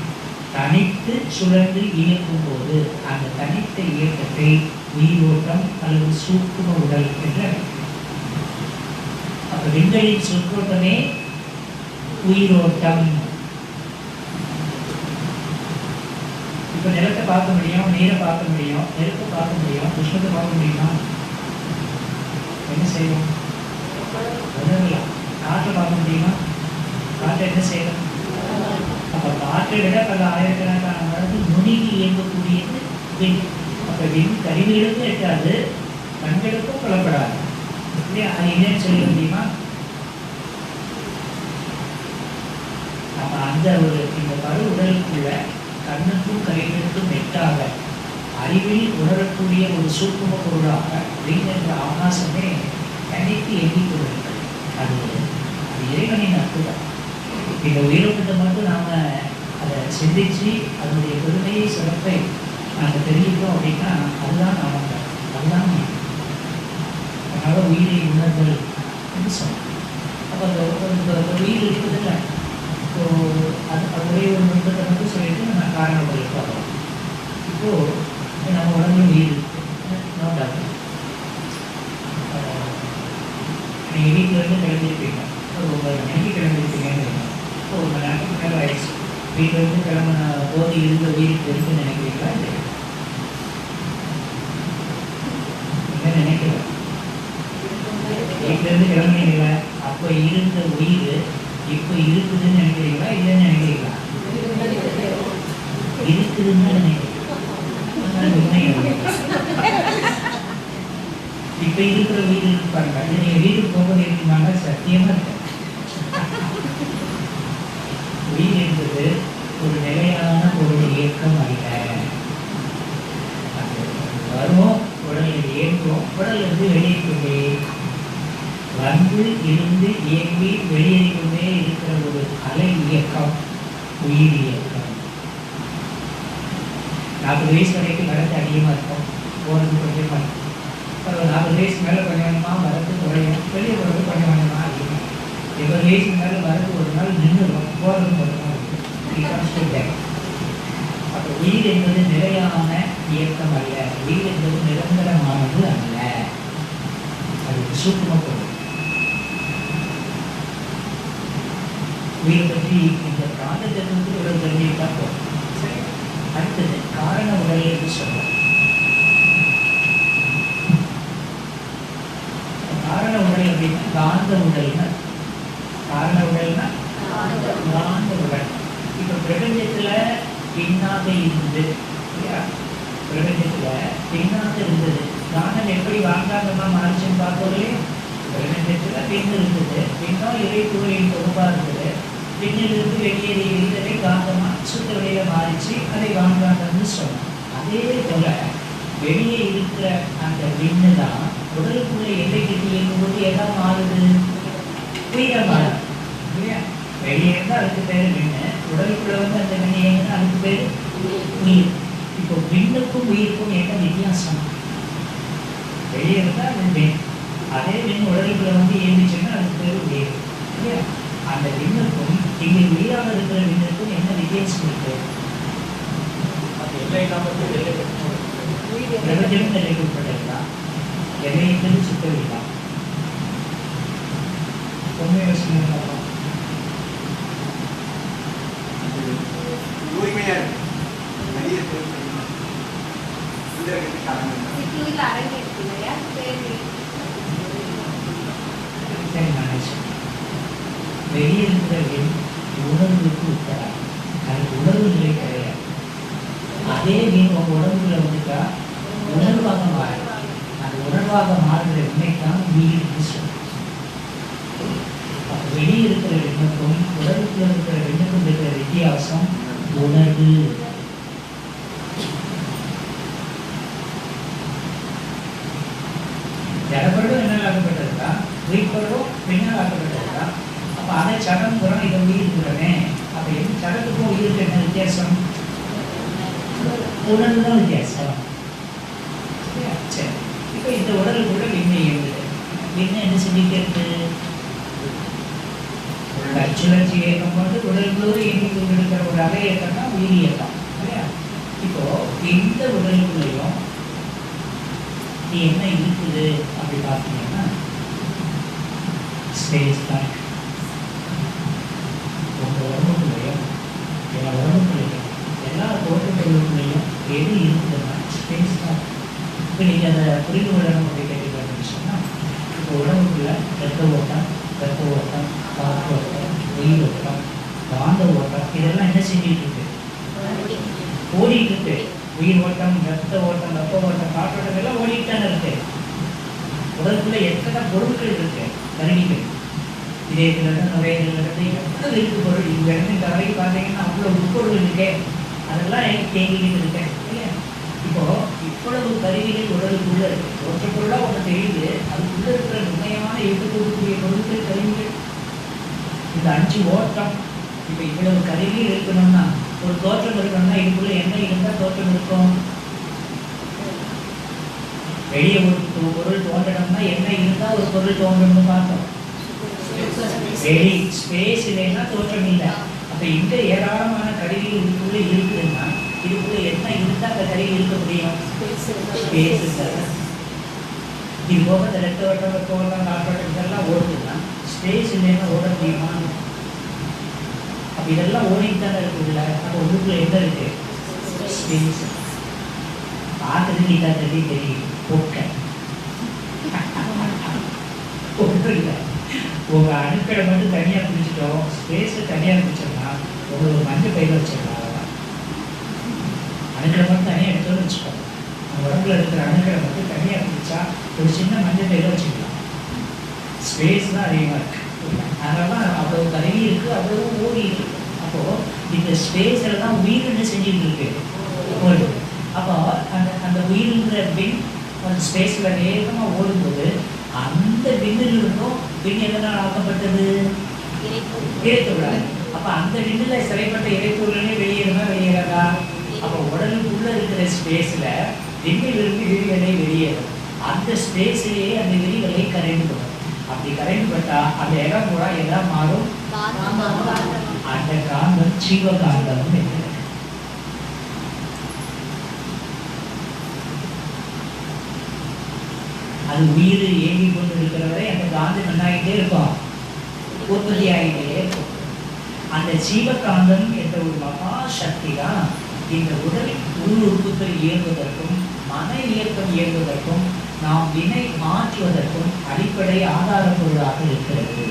தனித்து சுழன்று இயக்கும் போது அந்த தனித்த இயக்கத்தை உயிரோட்டம் அல்லது சூக்கும உடல் என்று அழைக்கிறோம். அப்ப விண்களின் சுற்றோட்டமே உயிரோட்டம். இப்ப நிலத்தை பார்க்க முடியும், நீரை பார்க்க முடியும், நெருப்பை பார்க்க முடியும், உஷ்ணத்தை பார்க்க முடியுமா? என்ன செய்யணும்? உணரலாம். காற்றை பார்க்க முடியுமா? காற்றை என்ன செய்யணும்? அப்ப காற்றை விட பல ஆயிரக்கணக்கான மடங்கு நுணுகி இயங்கக்கூடியது விண். அப்ப விண் கருவிகளுக்கும் எட்டாது, கண்களுக்கும் புலப்படாது. இல்லையா? அது என்னன்னு சொல்ல முடியுமா? அப்ப அந்த ஒரு இந்த பரு உடலுக்குள்ள கண்ணுக்கும் கைகளுக்கும் எட்டாக அறிவில் உணரக்கூடிய ஒரு சூக்கும பொருளாக விண் என்ற ஆகாசமே தனித்து எண்ணிக் கொண்டிருக்கிறது. அது இறைவனின் அற்புதம். இந்த உயிரோட்டத்தை மட்டும் நாம் அதை சிந்திச்சு அதனுடைய பெருமையை சிறப்பை நாங்கள் தெரிஞ்சுக்கிறோம் அப்படின்னா அதுதான் நமக்கு, அதுதான் அதனால உயிரை உணர்தல் என்று சொன்னோம். அப்போ அந்த உயிர் இருக்குதுல்ல, இப்போ அது ஒரே ஒரு நுட்பத்தை மட்டும் சொல்லிட்டு நம்ம காரண உடலுக்கு வரோம். இப்போது நம்ம உடம்புல உயிர் இருக்குது, நோண்டாகும். நீங்கள் வீட்டில் இருந்து கிளம்பியிருப்பீங்க, ஒரு 9 மணிக்கு கிளம்பியிருப்பீங்கன்னு இப்போ 1 மணி நேரத்துக்கு மேலே ஆயிடுச்சு. வீட்டில் இருந்து கிளம்பின போது இருந்த உயிருக்கு இருக்குன்னு நினைக்கிறீங்களா? இல்லை நினைக்கிறேன். வீட்டிலேருந்து கிளம்புனீங்களா? அப்போ இருந்த உயிர் இப்போ இருக்குதுன்னு நினைக்கிறீங்களா? இல்லைன்னு நினைக்கிறீங்களா? இருக்குதுன்னு நினைக்கிறீங்க. இப்போ இருக்கிற உயிர் இருக்கு பாருங்க. அது நீங்கள் வீட்டுக்கு போக இருக்கீங்கன்னா சத்தியமாக இருக்கு. உயிர் என்பது ஒரு நிலையான ஒரு இயக்கம் அல்ல. வருவோம், உடலில் இயங்குவோம், உடல் இருந்து வெளியே கொண்டே வந்து இருந்து இயங்கி வெளியேறிக்கொண்டே இருக்கிற ஒரு அலை இயக்கம் உயிர் இயக்கம். 40 வயசு வரைக்கும் வரது அதிகமாக இருக்கும், போகிறது கொஞ்சமாக இருக்கும். அப்புறம் 40 வயசு மேலே கொஞ்சம் கொஞ்சமாக வரது குறையும், வெளியே போகிறது கொஞ்சம் கொஞ்சமாக அதிகமாக இருக்கும். 20 வயசு மேலே வரது ஒரு நாள் நின்றுடும், போகிறது கொஞ்சமாக இருக்கும். அப்போ உயிர் என்பது நிலையான இயக்கம் அல்ல, உயிர் என்பது நிரந்தரமானது அல்ல. அது சூக்கும பொருள். உயிரை பற்றி இந்த பிராந்தத்திலிருந்து ஒரு தெரிஞ்சுக்கிட்டா போதும். அடுத்தது காரண உடல் என்று சொல்றோம். காரண உடல் அப்படின்னா காந்த உடல்னா, காரண உடல்னா காந்த உடல். இப்ப பிரபஞ்சத்துல பின்னாக இருந்தது இல்லையா, பிரபஞ்சத்துல பின்னாக இருந்தது, காந்தம் எப்படி காந்தாங்கமா மாறிச்சுன்னு பார்த்தோம்லே. பிரபஞ்சத்துல பின் இருந்தது, பின்னால் இறைத்துறையின் தொகுப்பா இருந்தது, பின்னிலிருந்து வெளியேறி இருந்ததை காந்தமா சுத்த வெளியில மாறிச்சு, அதை காந்தாங்கன்னு சொன்னோம். அதே போல வெளியே இருக்கிற அந்த விண்ணு தான் உடலுக்குள்ள எல்லை கட்டி இருக்கும்போது எல்லாம் மாறுது, உயிரை மாறுது இல்லையா. வெளியே இருந்தால் அதுக்கு பேரு விண்ணு, உடலுக்குள்ள வந்து அந்த விண்ணு ஏன்னா அதுக்கு பேரு உயிர். இப்போ விண்ணுக்கும் உயிருக்கும் என்ன வித்தியாசம்? வெளியே இருந்தால் அது விண், அதே விண் உடலுக்குள்ள வந்து இயங்குச்சுன்னா அதுக்கு பேரு உயிர் இல்லையா. அந்த விண்ணுக்கும் இங்கே உயிராக இருக்கிற விண்ணுக்கும் என்ன வித்தியாசம் இருக்கு? பிரபஞ்சம் நிலைக்குட்பட்டதுதான், எல்லையிலிருந்து சுத்தவில்தான். உண்மை யோசனை வெளியே இருக்கிற விண் உணர்வுக்கு உட்படாது, அதுக்கு உணர்வு நிலை கிடையாது. அதே விண் உங்க உடம்புல வந்துட்டா உணர்வாக மாறும். அந்த உணர்வாக மாறுகிற விண்ணைத்தான் உயிர் சொல்லும். வெளியே இருக்கிற விண்ணுக்கும் உடலுக்குள்ள இருக்கிற விண்ணுக்கும் இருக்கிற வித்தியாசம் உணர்வு. ஜடப்பொருளும் என்னால் ஆக்கப்பட்டிருக்கா, உயிர்ப்பொருளும் பின்னால் ஆக்கப்பட்டிருக்கா. அப்ப அதை சடம் புறம் இதை உயிர்க்கிறனே. அப்ப எந்த சடத்துக்கும் உயிருக்கு என்ன வித்தியாசம்? உணர்வு தான் வித்தியாசம். சரி, இப்ப இந்த உடலுக்குள்ள விண்ணை இயங்குது. விண்ணை என்ன செஞ்சுக்கிறது? சுழற்சி இயக்கம் கொண்டு உடலுக்குள்ள இயங்கி கொண்டிருக்கிற ஒரு அலை இயக்கம் தான் உயிர் இயக்கம் இல்லையா. இப்போ இந்த உடலுக்குள்ளையும் நீ என்ன இருக்குது அப்படி பார்த்தீங்கன்னா ஸ்பேஸ் தான். உங்க உடம்புக்குள்ளையும் எல்லா உடம்புக்குள்ளையும் எல்லா தோற்றங்களுக்குள்ளையும் எது இருக்குதுன்னா ஸ்பேஸ் தான். இப்போ நீங்கள் அதை புரிந்து கொள்ளணும் அப்படி கேட்டுக்கணும்னு சொன்னால், இப்போ உடம்புக்குள்ள ரத்த ஓட்டம், காற்று ஓட்டம், உயிர் ஓட்டம், காந்த ஓட்டம், இதெல்லாம் என்ன செஞ்சுட்டு இருக்கு? ஓடிட்டு இருக்கு. உயிர் ஓட்டம், ரத்த ஓட்டம், காற்றோட்டம் எல்லாம் ஓடிட்டு தானே இருக்கு. உடலுக்குள்ள எத்தனை பொருட்கள் இருக்கு, கருவிகள். இதயத்திலிருந்து நுரையீரலிருந்து எவ்வளவு இருக்கு பொருள். இங்க இருந்து இந்த வரைக்கும் பார்த்தீங்கன்னா அவ்வளோ உட்பொருள் இருக்கே, அதெல்லாம் தேங்கிக்கிட்டு இருக்கேன் இல்லையா. இப்போ இவ்வளவு கருவிகள் உடலுக்குள்ள இருக்கு. ஒற்றை பொருளா ஒன்று தெரியுது, அதுக்குள்ள இருக்கிற உண்மையான எடுத்துக்கூடிய பொருட்கள் கருவிகள் இந்த 5 ஓட்டம். இப்போ இவ்வளவு கருவிகள் இருக்கணும்னா, ஒரு தோற்றம் இருக்கணும்னா இதுக்குள்ள என்ன இருந்தால் தோற்றம் இருக்கும்? வெளியே ஒரு பொருள் தோன்றணும்னா என்ன இருந்தால் ஒரு பொருள் தோன்றணும்னு பார்த்தோம். வெளி ஸ்பேஸ் இல்லைன்னா தோற்றம் இல்லை. அப்ப இங்க ஏராளமான கருவிகள் இதுக்குள்ள இருக்குதுன்னா இதுக்குள்ள என்ன இருந்தா அந்த கருவி இருக்க முடியும்? ஸ்பேஸ். இது போக இந்த ரத்த ஓட்டம், காற்றோட்டம் இதெல்லாம் ஓடுதுன்னா ஸ்பேஸ் இல்லைன்னா ஓட முடியுமா? அப்ப இதெல்லாம் ஓடிட்டு தானே இருக்குதுல்ல. அப்போ உள்ளுக்குள்ள என்ன இருக்கு? ஸ்பேஸ். பார்க்கறதுக்கு இதான் தெரியும். போக்க ஒன்றும் இல்லை. உங்க அணுக்களை மட்டும் தனியா பிடிச்சிட்டோம், ஸ்பேஸை தனியா பிடிச்சோம்னா உங்களுக்கு மஞ்சள் பயில வச்சிடலாம். அவ்வளோதான். அணுக்களை மட்டும் தனியாக எடுத்து வச்சுக்கோங்க. நம்ம உடம்புல இருக்கிற அணுக்களை மட்டும் தனியாக பிடிச்சா ஒரு சின்ன மஞ்சள் பயில வச்சுக்கலாம். ஸ்பேஸ் தான் அதிகமாக இருக்கு. அதனால அவ்வளவு கருவி இருக்கு, அவ்வளவு ஓடி இருக்கு. அப்போ இந்த ஸ்பேஸில் தான் உயிர்னு செஞ்சுட்டு இருக்கு. அப்போ அந்த உயிருங்கிற விண் ஒரு ஸ்பேஸில் வேகமாக ஓடும்போது அந்த விண்ணிலிருந்தும் விண் எதனால் ஆக்கப்பட்டது? இறைப்பொருளால். அப்ப அந்த விண்ணுல சிறைப்பட்ட இறைப்பொருளே வெளியேறுமா வெளியேறாதா? அப்ப உடலுக்குள்ள இருக்கிற ஸ்பேஸ்ல விண்ணிலிருந்து விரிவலை வெளியேறும். அந்த ஸ்பேஸ்லயே அந்த விரிவலை கரைந்து படும். அப்படி கரைந்து பட்டா அந்த இடம் கூட எல்லாம் மாறும். அந்த காந்தம் ஜீவகாந்தம் என்கிறது. அது உயிர் இயங்கி கொண்டு இருக்கிற வரை அந்த காந்தம் என்னாகிட்டே இருக்கும், உற்பத்தி ஆகிட்டே இருக்கும். அந்த ஜீவகாந்தம் என்ற ஒரு மகா சக்தி தான் இந்த உடல் உள் உறுப்புகள் இயங்குவதற்கும் மன இயக்கம் இயங்குவதற்கும் நாம் வினை மாற்றுவதற்கும் அடிப்படை ஆதார பொருளாக இருக்கிறது.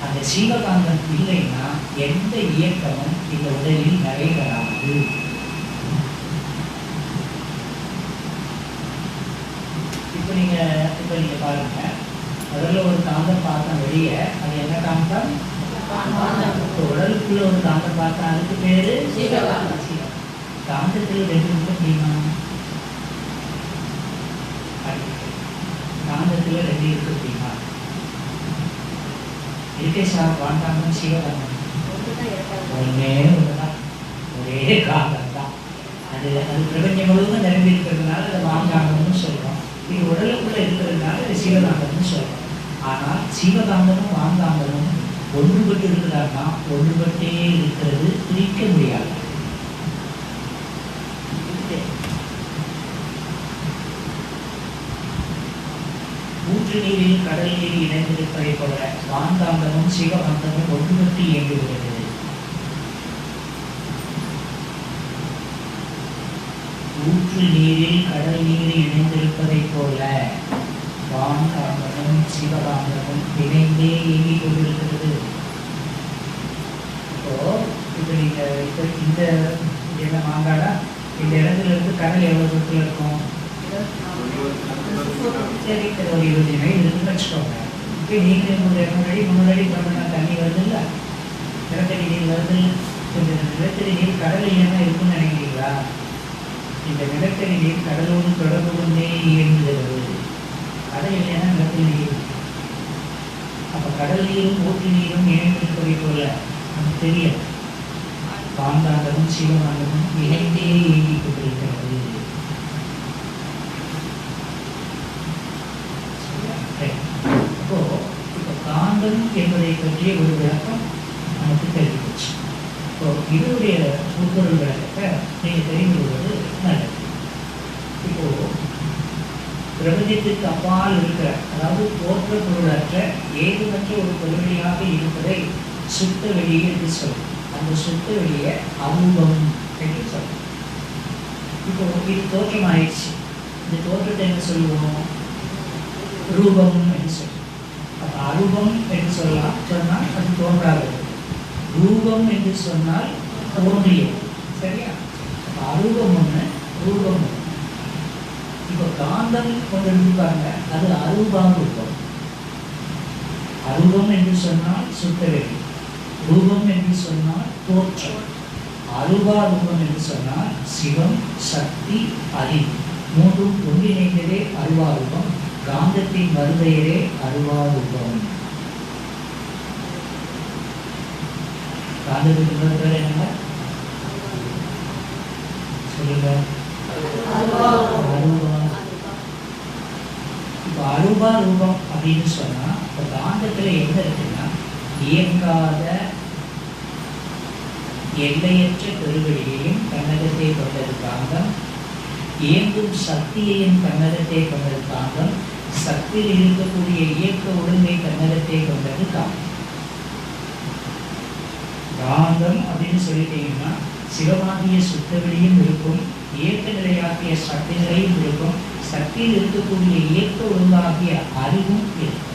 அந்த ஜீவகாந்தம் இல்லைன்னா எந்த இயக்கமும் இந்த உடலில் நடைபெறாது. இப்போ நீங்க பாருங்க, முதல்ல ஒரு காந்தம் பார்த்தோம் வெளியே, அது என்ன காந்தம்? உடலுக்குள்ள ஒரு காந்தம் பார்த்தா அதுக்கு பேரு காந்தத்தில் ரெண்டு இருக்க முடியுமா? காந்தத்துல ரெண்டு இருக்க முடியுமா? இருக்கே சார். வாண்டாமன் சிவகாந்தம் ஒன்னே ஒண்ணுதான், ஒரே காந்தம் தான். அது பிரபஞ்சம் முழுவதும் நிரம்பி இருக்கிறதுனால அதை வாங்காங்கன்னு சொல்றோம். இது உடலுக்குள்ள இருக்கிறதுனால இது சிவகாந்தம்னு சொல்றோம். ஆனால் சிவகாந்தமும் வாங்காங்கமும் ஒன்றுபட்டு இருக்கிறார்னா ஒன்றுபட்டே இருக்கிறது, பிரிக்க முடியாது. ஊற்று நீரில் கடல் நீர் இணைந்திருப்பதை போல வான்காந்தமும் சிவகாந்தமும் ஒன்றுபட்டு இயங்குகிறது. ஊற்று நீரில் கடல் நீர் இணைந்திருப்பதை போல வான்காந்தமும் சிவகாந்தமும் இணைந்தே இயங்கிக் கொண்டிருக்கிறது. இப்போ நீங்க இந்த என்ன மாங்காடா, இந்த இடத்துல இருந்து கடல் எவ்வளவு தூரத்தில் இருக்கும்? சரி, ஒரு 20 மைல் இருக்குன்னு வச்சுக்கோங்க. இப்போ நீங்களே 200 அடி 300 அடி பண்ணா தண்ணி வருது இல்லை, நிலத்தடி நீர் வருது. கொஞ்சம் நிலத்தடி நீர் கடல் இல்லைன்னா இருக்குன்னு நினைக்கிறீங்களா? இந்த நிலத்தடி நீர் கடலோடு தொடர்பு கொண்டே இயங்குகிறது. கடல் இல்லைன்னா நிலத்தடி நீர். அப்போ கடல் நீரும் ஊற்று நீரும் இணைந்திருப்பதை போல நமக்கு தெரியும். காந்தாண்டமும் சிவகாந்தமும் இணைந்தே இயங்கிக் கொண்டிருக்கிறது. இப்போ காந்தம் என்பதை பற்றிய ஒரு விளக்கம் நமக்கு தெரிவிச்சு. இப்போ இதனுடைய உட்பொருள் விளக்கத்தை நீங்க தெரிந்து கொள்வது நல்லது. இப்போ பிரபஞ்சத்திற்கு அப்பால் இருக்கிற, அதாவது தோற்ற பொருளற்ற ஏதுமற்ற ஒரு பொருளியாக இருப்பதை சுத்த வெளியே என்று சொல்லும். அந்த சுத்த வெளியே அனுபவம் என்று சொல்லும். இப்போ இது தோற்றம் ஆயிடுச்சு. இந்த தோற்றத்தை என்ன சொல்லுவோம்? ரூபம் என்று சொல்லுவோம். அப்ப அரூபம் என்று சொன்னால் அது தோன்றாது. ரூபம் என்று சொன்னால் தோன்றியது. சரியா? அரூபம் ஒண்ணு, ரூபம் ஒண்ணு. இப்போ காந்தம் கொண்டு எடுத்துப்பாங்க, அது அரூபா ரூபம். அரூபம் என்று சொன்னால் சுத்தவெளி, ரூபம் என்று சொன்னால் தோற்றம். அரூபா ரூபம் என்று சொன்னால் சிவம், சக்தி, அறிவு மூன்றும் ஒன்றிணைந்ததே அருவா ரூபம். காந்தத்தின் வருகையரே அருவா ரூபம். காந்தத்தின் வருகிற என்ன சொல்லுங்க? இப்போ அருவா ரூபம் அப்படின்னு சொன்னா, இப்போ காந்தத்துல என்ன இருக்குன்னா, இயங்காத எல்லையற்ற பெருவெளியையும் கண்ணகத்தை கொண்டது காந்தம், இயங்கும் சக்தியையும் கண்ணகத்தை கொண்டது காந்தம், சக்தியில் இருக்கக்கூடிய இயக்க ஒழுங்கை கண்ணகத்தை கொண்டது காந்தம். காந்தம் அப்படின்னு சொல்லிட்டீங்கன்னா சிவமாகிய சுத்தவெளியும் இருக்கும், இயக்க நிலையாகிய சக்தி நிலையும் இருக்கும், சக்தியில் இருக்கக்கூடிய இயக்க ஒழுங்காகிய அறிவும் இருக்கும்.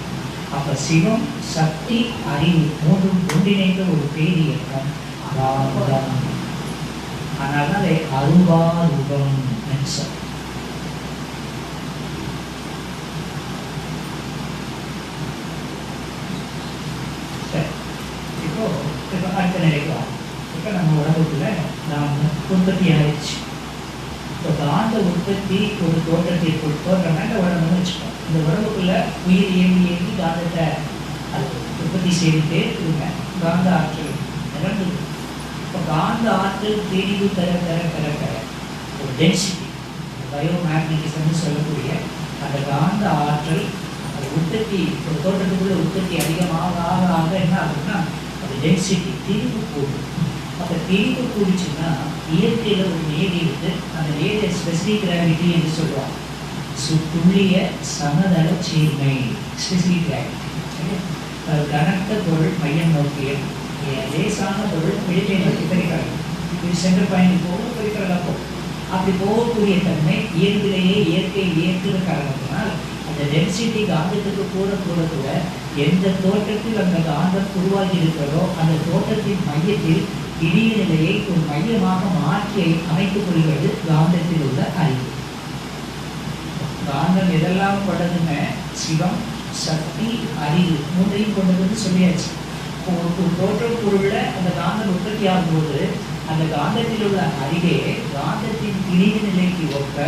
அப்ப சிவம், சக்தி, அறிவு மூன்றும் ஒன்றிணைந்த ஒரு பேர் இயக்கம் காந்தம். அதனால அதை அருவா ரூபம் என்று சொல்றோம். இப்போ அடுத்த நிலைக்கு வரும். இப்போ நம்ம உடம்புக்குள்ள நாம் உற்பத்தி ஆயிடுச்சு. இப்போ காந்த உற்பத்தி ஒரு தோற்றத்திற்குள் தோற்றம்னா உடம்புன்னு வச்சுக்கோம். இந்த உடம்புக்குள்ள உயிர் இயங்கி காந்தத்தை அது உற்பத்தி செய்துட்டே இருக்குங்க. காந்த ஆற்றல் நிரம்புது. இப்போ காந்த ஆற்றல் தெரிவு தர தர தர தர ஒரு டென்சிட்டி, பயோமேக்னட்டிசம்னு சொல்லக்கூடிய அந்த காந்த ஆற்றல் அது உற்பத்தி ஒரு தோட்டத்துக்குள்ள உற்பத்தி அதிகமாக ஆக ஆக என்ன ஆகுதுன்னா அது டென்சிட்டி திரிவு கூடும். அப்போ திரிவு கூடிச்சுன்னா இயற்கையில் ஒரு நேரி இருந்து அந்த நேரியை ஸ்பெசிஃபிக் கிராவிட்டி என்று சொல்லுவாங்க. துல்லிய சமதள சீர்மை, ஸ்பெசிஃபிக் கிராவிட்டி. கனத்த பொருள் மையம் நோக்கிய லேசான பொருள் வெளியே நோக்கி பெருக்கிறாங்க. இது சென்டர் பாயிண்ட் போகும் பெருக்கிறதா போகும். அப்படி போகக்கூடிய தன்மை இயற்கையிலேயே இயற்கை இயற்கிற காரணத்தினால் அந்த டென்சிட்டி காந்தத்துக்கு கூட கூட கூட எந்த தோட்டத்தில் அந்த காந்தம் உருவாகி இருக்கிறதோ அந்த தோட்டத்தின் மையத்தில் இடிய நிலையை ஒரு மையமாக மாற்றி அமைத்துக் கொள்வது காந்தத்தில் உள்ள அறிவு. காந்தம் எதெல்லாம் கொண்டதுன்னு சிவம், சக்தி, அறிவு மூன்றையும் கொண்டதுன்னு சொல்லியாச்சு. ஒரு தோற்ற பொருள்ல அந்த காந்தம் உற்பத்தி ஆகும்போது அந்த காந்தத்தில் உள்ள அறிவே காந்தத்தின் இணைய நிலைக்கு ஒப்ப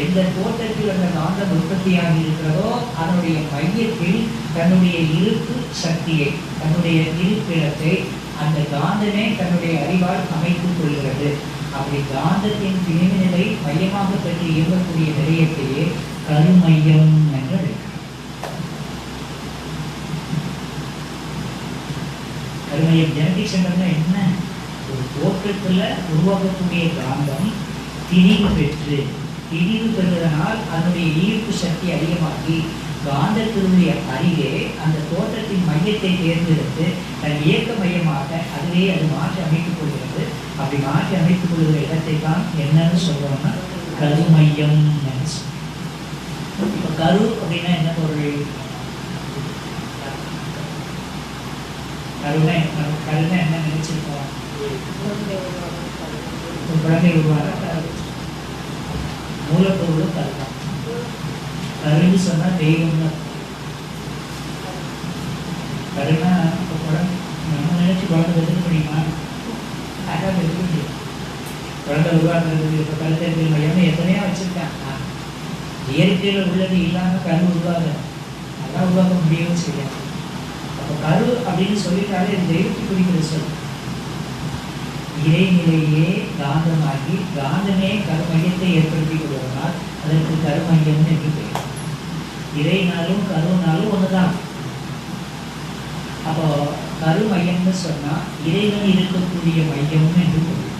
எந்த தோற்றத்தில் அந்த காந்தம் உற்பத்தியாக இருக்கிறதோ அதனுடைய மையத்தில் தன்னுடைய இருப்பு சக்தியை, தன்னுடைய இருப்பிடத்தை அந்த காந்தமே தன்னுடைய அறிவால் அமைத்துக் கொள்கிறது. அப்படி காந்தத்தின் இணைய நிலை மையமாக பெற்று இயங்கக்கூடிய நிலையத்தையே கருமையம் என்று அழைக்கிறார். கருமையம் ஜெனடிக் சென்டர்னா என்ன? ஒரு தோற்றத்துல உருவாக்கக்கூடிய காந்தம் திரிவு பெறுவதனால் அதனுடைய ஈர்ப்பு சக்தி அதிகமாகி காந்தத்தினுடைய அறிவே அந்த தோற்றத்தின் மையத்தை தேர்ந்தெடுத்து தன் இயக்க மையமாக அதுவே அது மாற்றி அமைத்துக் கொள்கிறது. அப்படி மாற்றி அமைத்துக் கொள்கிற இடத்தை தான் என்னன்னு சொல்றோம்னா கருமையம். இப்ப கரு அப்படின்னா என்ன பொருள்? கருணை என்ன நினைச்சிருக்கோம்? ஒரு குழந்தை உருவாக மூலப்பொருளும் கருதான். கருன்னு சொன்னா தெய்வம்னு கருணா நம்ம நினைச்சு குழந்தை எடுக்க முடியுமா? அதான் எடுக்க முடியும். குழந்தை உருவாக்குறது இப்போ கருத்தறிவியல் மையம் எத்தனையோ வச்சிருக்காங்க. இயற்கையில் உள்ளது இல்லாமல் கரு உருவாக அதான் உருவாக்க முடியும்னு செய்யாது. அப்போ கரு அப்படின்னு சொல்லிட்டாலே இந்த தெய்வத்தை குறிக்கிற சொல். இறைநிலையே காந்தமாகி காந்தமே கருமையத்தை ஏற்படுத்தி கொள்வதனால் அதற்கு கருமையம் என்று பெயர். இறைனாலும் கருனாலும் ஒண்ணுதான். அப்போ கருமையம்னு சொன்னா இறைவன் இருக்கக்கூடிய மையம் என்று பொருள்.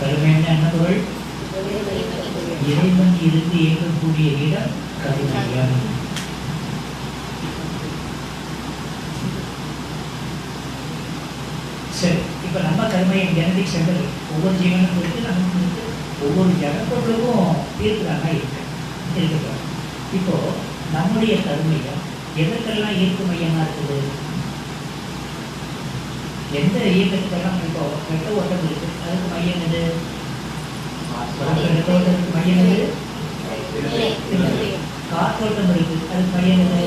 கருமையம்னா என்ன பொருள்? இறைவன் இருந்து இயங்கக்கூடிய இடம் கருமையம். சரி, இப்போ நம்ம கருமையம் ஜெனடிக் சென்டர் ஒவ்வொரு ஜீவனுக்கும் இருக்கு, நமக்கு இருக்கு. ஒவ்வொரு ஜனப்பொருளுக்கும் ஈர்க்கிறாங்க இருக்கிறாங்க. இப்போ நம்முடைய கருமையம் எதற்கெல்லாம் ஈர்ப்பு மையமா இருக்குது? எந்த இயக்கத்துக்கெல்லாம் இப்போ வெட்ட ஓட்டம் இருக்கு, அதுக்கு மையம் எது? வெட்ட ஓட்டத்துக்கு மையம் எது? காற்றோட்டம் இருக்கு, அதுக்கு மையம் எது?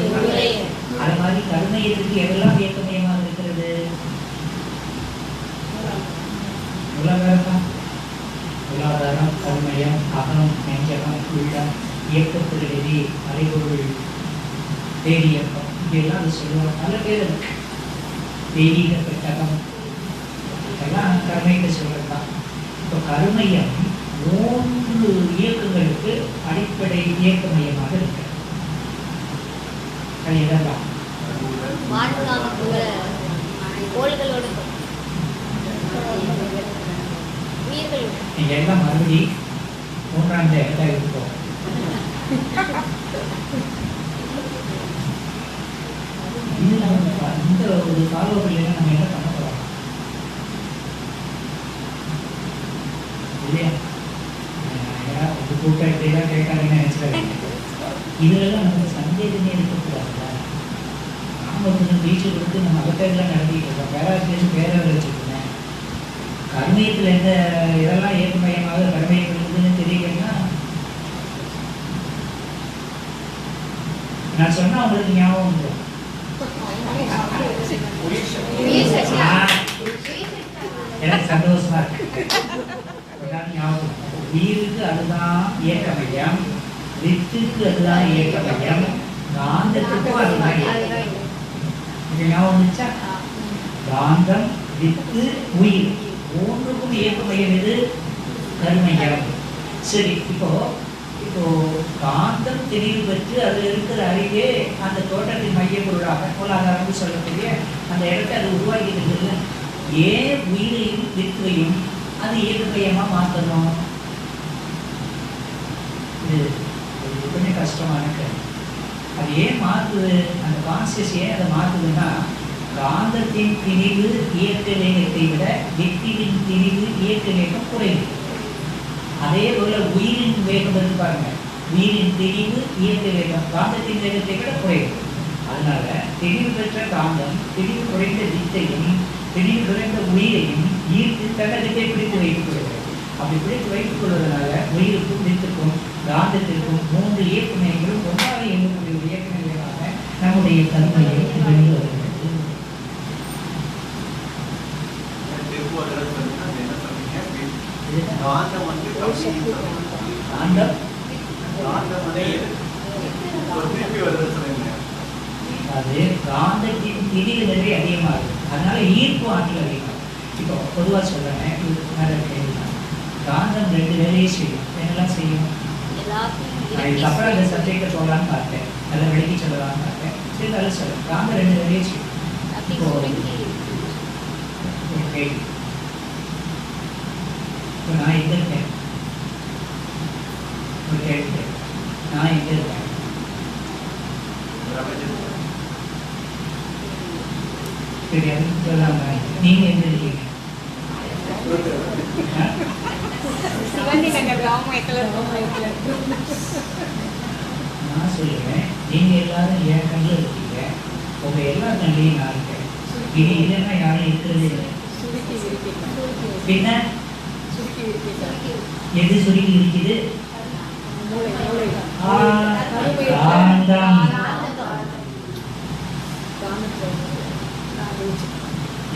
அது மாதிரி கருமையத்துக்கு எதெல்லாம் இயக்க மையமாக இருக்கிறது? பொருளாதாரம், கருமையம், அகம், நெஞ்சகம், உள்ளம், இயக்கத்திருதி, அறிவுகள், தேடியக்கம், இப்படியெல்லாம் அது சொல்லுவாங்க. நல்ல பேர் இருக்கு. தெய்வீக பெட்டகம் எல்லாம் கருமைக்கு சொல்றதுதான். இப்போ கருமையம் 3 இயக்கங்களுக்கு அடிப்படை இயக்க மையமாக இருக்கு. அது இதெல்லாம் நீங்க எல்லாம் மறுபடி 3ஆம் இடத்துல இருப்போம். இந்த ஒரு ஃபாலோ இல்லைன்னா நம்ம என்ன பண்ண போறோம் இல்லையா? ஒரு கூட்டம் இப்படிலாம் கேட்காதுன்னு நினைச்சிருக்கேன். இதுலலாம் நமக்கு சந்தேகமே இருக்கக்கூடாதுல்ல. நாம கொஞ்சம் வீட்டில் கொடுத்து நம்ம அகத்தையெல்லாம் நடத்திட்டு இருக்கோம். பேராசிரியர் பேரவர் வச்சுக்கோங்க. கருமையத்தில் எந்த இதெல்லாம் ஏற்று மையமாக கருமையம் இருக்குதுன்னு தெரியலன்னா நான் சொன்னா உங்களுக்கு ஞாபகம் வந்துடும். எனக்கு சந்தோஷமா இருக்கு. ஞாபகம் உயிருக்கு அதுதான் இயக்க மையம். வித்துக்கு அதுதான் இயக்க மையம், காந்தத்துக்கும் அதுதான் இயக்க மையம். இது ஞாபகம் வந்துச்சா? காந்தம், வித்து, உயிர் மூன்றுக்கும் இயக்க மையம் எது? கருமையம். சரி, இப்போ காந்தம் தெளிவு பெற்று அதில் இருக்கிற அறிவே அந்த தோட்டத்தின் மைய பொருளாக பொருளாதாரம் சொல்லக்கூடிய அந்த இடத்தை அது உருவாக்கிட்டு இல்லை. ஏன் உயிரையும் வித்தையும் அது இயக்க மையமா மாற்றணும்? இது கொஞ்சம் கஷ்டமான கேள்வி. அது ஏன் மாற்றுது? அந்த கான்சியஸ் ஏன் அதை மாற்றுதுன்னா, காந்தத்தின் திணிவு இயக்க வேகத்தை விட வித்தியின் திணிவு இயக்க வேகம் குறைவு. அதே போல உயிரின் வேகம் வந்து பாருங்க, உயிரின் திணிவு இயக்க வேகம் காந்தத்தின் வேகத்தை விட குறைவு. அதனால தெளிவு பெற்ற காந்தம் தெளிவு குறைந்த வித்தையும் தெளிவு குறைந்த உயிரையும் ஈர்த்து தன்னகத்தை பிடித்து வைத்துக் கொள்கிறது. அப்படி பிடித்து வைத்துக் கொள்வதனால உயிருக்கும் வித்துக்கும் காந்தத்திற்கும் மூன்று இயக்க மையங்களும் ஒன்றாக இயங்கக்கூடிய ஒரு இயக்க மையமாக நம்முடைய கருமையை வெளியே வருகிறது. அது காந்தத்தின் திணிவு நிலை அதிகமாகுது, அதனால ஈர்ப்பு ஆற்றல் அதிகமாகும். இப்போ பொதுவாக சொல்றேன், காந்தம் ரெண்டு வேலையை செய்யும். என்னெல்லாம் செய்யும்? அதுக்கப்புறம் அந்த சப்ஜெக்டை சொல்லலான்னு பார்த்தேன், நல்லா விளக்கி சொல்லலான்னு பார்த்தேன். சரி, நல்லா சொல்றேன். காந்தம் ரெண்டு வேலையை செய்யும். இப்போ நான் எங்க இருக்கேன்? நான் எங்க இருக்கேன்? சொல்லாம நீங்க எங்க இருக்கீங்க? நான் சொல்லுவேன், நீங்க எல்லாரும் என் கண்ணில் இருக்கீங்க, உங்க எல்லா கண்ணிலையும் நான் இருக்கேன். இது இல்லைன்னா யாரும் இருக்கிறதே இல்லை. பின்ன எது சுருக்கி இருக்குது?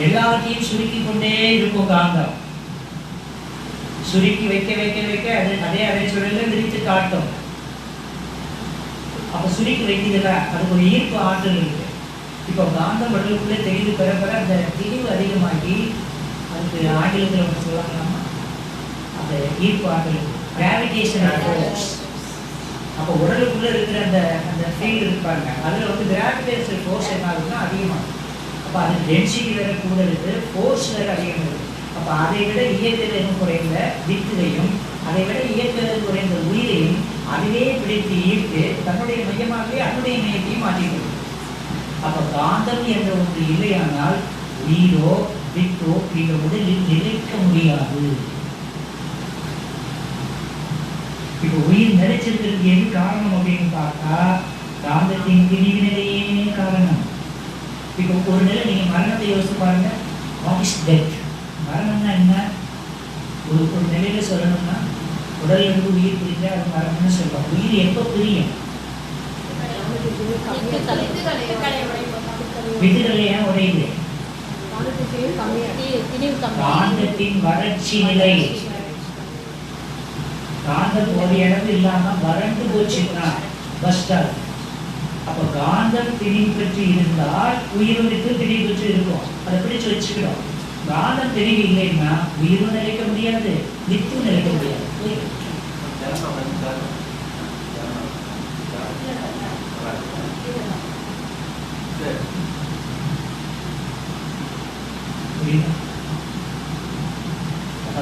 எல்லாத்தையும் சுருக்கி கொண்டே இருக்கும் காந்தம். சுருக்கி வைக்க வைக்க வைக்க அது அதே சூழல விரித்து காட்டும். அப்ப சுருக்கி வைக்கிறதுல அதுக்கு ஒரு ஈர்ப்பு ஆற்றல் இருக்கு. இப்போ காந்தம் உடலுக்குள்ளே தெளிவு பெற பெற அந்த தெளிவு அதிகமாகி அதுக்கு ஆங்கிலத்தில் ஒன்று சொல்லலாமா, அந்த ஈர்ப்பு ஆற்றல் கிராவிடேஷனல் ஃபோர்ஸ். அப்போ உடலுக்குள்ளே இருக்கிற அந்த அந்த ஃபீல்டு இருப்பாங்க, அதில் வந்து கிராவிடேஷனல் ஃபோர்ஸ் என்ன ஆகுதுன்னா அதிகமாகும். அப்போ அது டென்சிட்டி வேற கூட இருக்குது, ஃபோர்ஸ் வேற அதிகம் இருக்குது. அப்போ அதை விட இயக்க வேகம் குறைந்த வித்துவையும் அதை விட இயக்க வேகம் குறைந்த உயிரையும் அதுவே பிடித்து ஈர்த்து தன்னுடைய மையமாகவே அதனுடைய மையத்தையும் மாற்றிக்கொள்ளும். அப்போ காந்தம் என்ற ஒன்று இல்லையானால் உயிரோ வித்தோ இந்த உடலில் நிலைக்க முடியாது. இப்போ உயிர் நிலைச்சிருக்கிறதுக்கு எது காரணம் அப்படின்னு பார்த்தா காந்தத்தின் திணிவு நிலையே காரணம். இப்போ ஒரு நிலை நீங்க மரணத்தை யோசிச்சு பாருங்க. What is death? மரணம்னா என்ன? ஒரு நிலையில சொல்லணும்னா உடல்ல இருந்து உயிர் பிரிஞ்சா அது மரணம்னு சொல்லுவாங்க. உயிர் எப்போ பிரியும்? விதிகளை ஏன் உடையுது? காந்தத்தின் வறட்சி நிலை. காந்தம் ஒரு இடம் இல்லாம வறண்டு போச்சுன்னா பஸ்டால். அப்போ காந்தம் திணிவு பெற்று இருந்தால் உயிருக்கு திணிவு பெற்று இருக்கும், அதை பிடிச்சு வச்சுக்கணும். காந்தம் தெளிவு இல்லைன்னா உயிரும் நிலைக்க முடியாது, வித்தும் நிலைக்க முடியாது.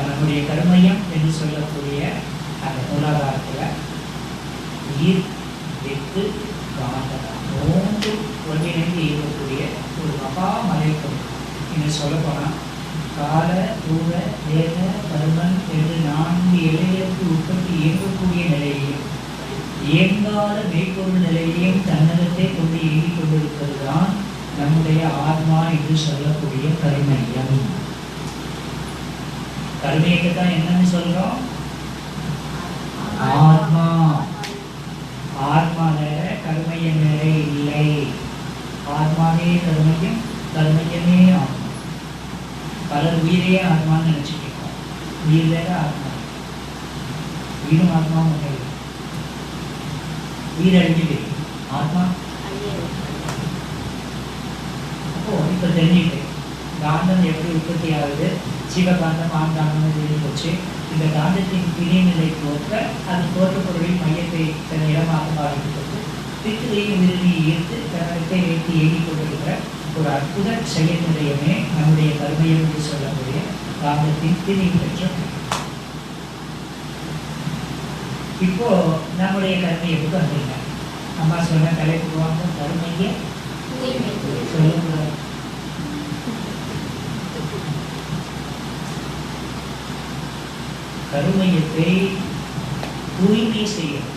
நம்முடைய கருமையம் என்று சொல்லக்கூடிய அந்த பொருளாதாரத்துல உயிர், வித்து, காந்தம் மூன்று ஒன்றிணைந்து இயங்கக்கூடிய ஒரு மகா மலைப்பொருள். இன்னும் சொல்ல போனா கால, தூர, வேக, பருமன் என்று 4 எல்லைகளுக்கு உட்பட்டு இயங்கக்கூடிய நிலையையும் இயங்காத மெய்ப்பொருள் நிலையையும் தன்னகத்தை கொண்டு இயங்கிக் கொண்டிருப்பது தான் நம்முடைய ஆத்மா என்று சொல்லக்கூடிய கருமையம். கருமையத்தை தான் என்னன்னு சொல்றோம்? ஆத்மா. ஆத்மா வேற, கருமையம் வேற இல்லை. ஆத்மாவே கருமையம், கருமையமே ஆத்மா. பலர் உயிரையே ஆத்மான்னு நினைச்சுக்கிட்டோம். உயிர் வேற, ஆத்மா. உயிரும் ஆத்மாவும் இல்லை. உயிர் அழிஞ்சு போயிடும், ஆத்மா. அப்போ இப்போ தெரிஞ்சுக்கிட்டேன் காந்தம் எப்படி உற்பத்தி ஆகுது, சிவகாந்தம் ஆங்காந்தம் எழுதி போச்சு. இந்த காந்தத்தின் பிணைநிலை தோற்ற அது தோற்ற பொருளின் மையத்தை தன் இடமாக பாதிக்கப்பட்டு பிரிக்கையும் விரும்பி ஈர்த்து தன்னிடத்தை வைத்து ஏகிக் கொண்டிருக்கிற ஒரு அற்புத செயல்முறையுமே நம்முடைய கருமையம் என்று சொல்லக்கூடிய காந்தத்தின் பிணை பெற்ற. இப்போ நம்முடைய கருமையத்துக்கு வந்துருங்க. அம்மா சொன்ன தலைப்பு வாங்க கருமைய சொல்லுங்க. கருமையத்தை தூய்மை செய்யும்.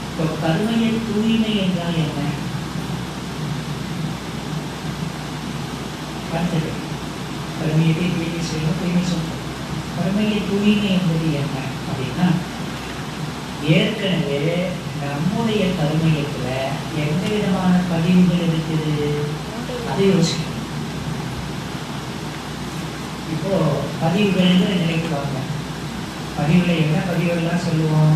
இப்போ கருமைய தூய்மை என்றால் என்ன? கருமையத்தை தூய்மை செய்யணும், தூய்மை சொல்லணும். கருமைய தூய்மை என்பது என்ன அப்படின்னா, ஏற்கனவே நம்முடைய கருமையத்துல எந்த விதமான பதிவுகள் இருக்குது அதை யோசிக்கணும். இப்போ பதிவுகள் நினைக்கு வாங்க. பதிவுல என்ன பதிவுகள்லாம் சொல்லுவோம்?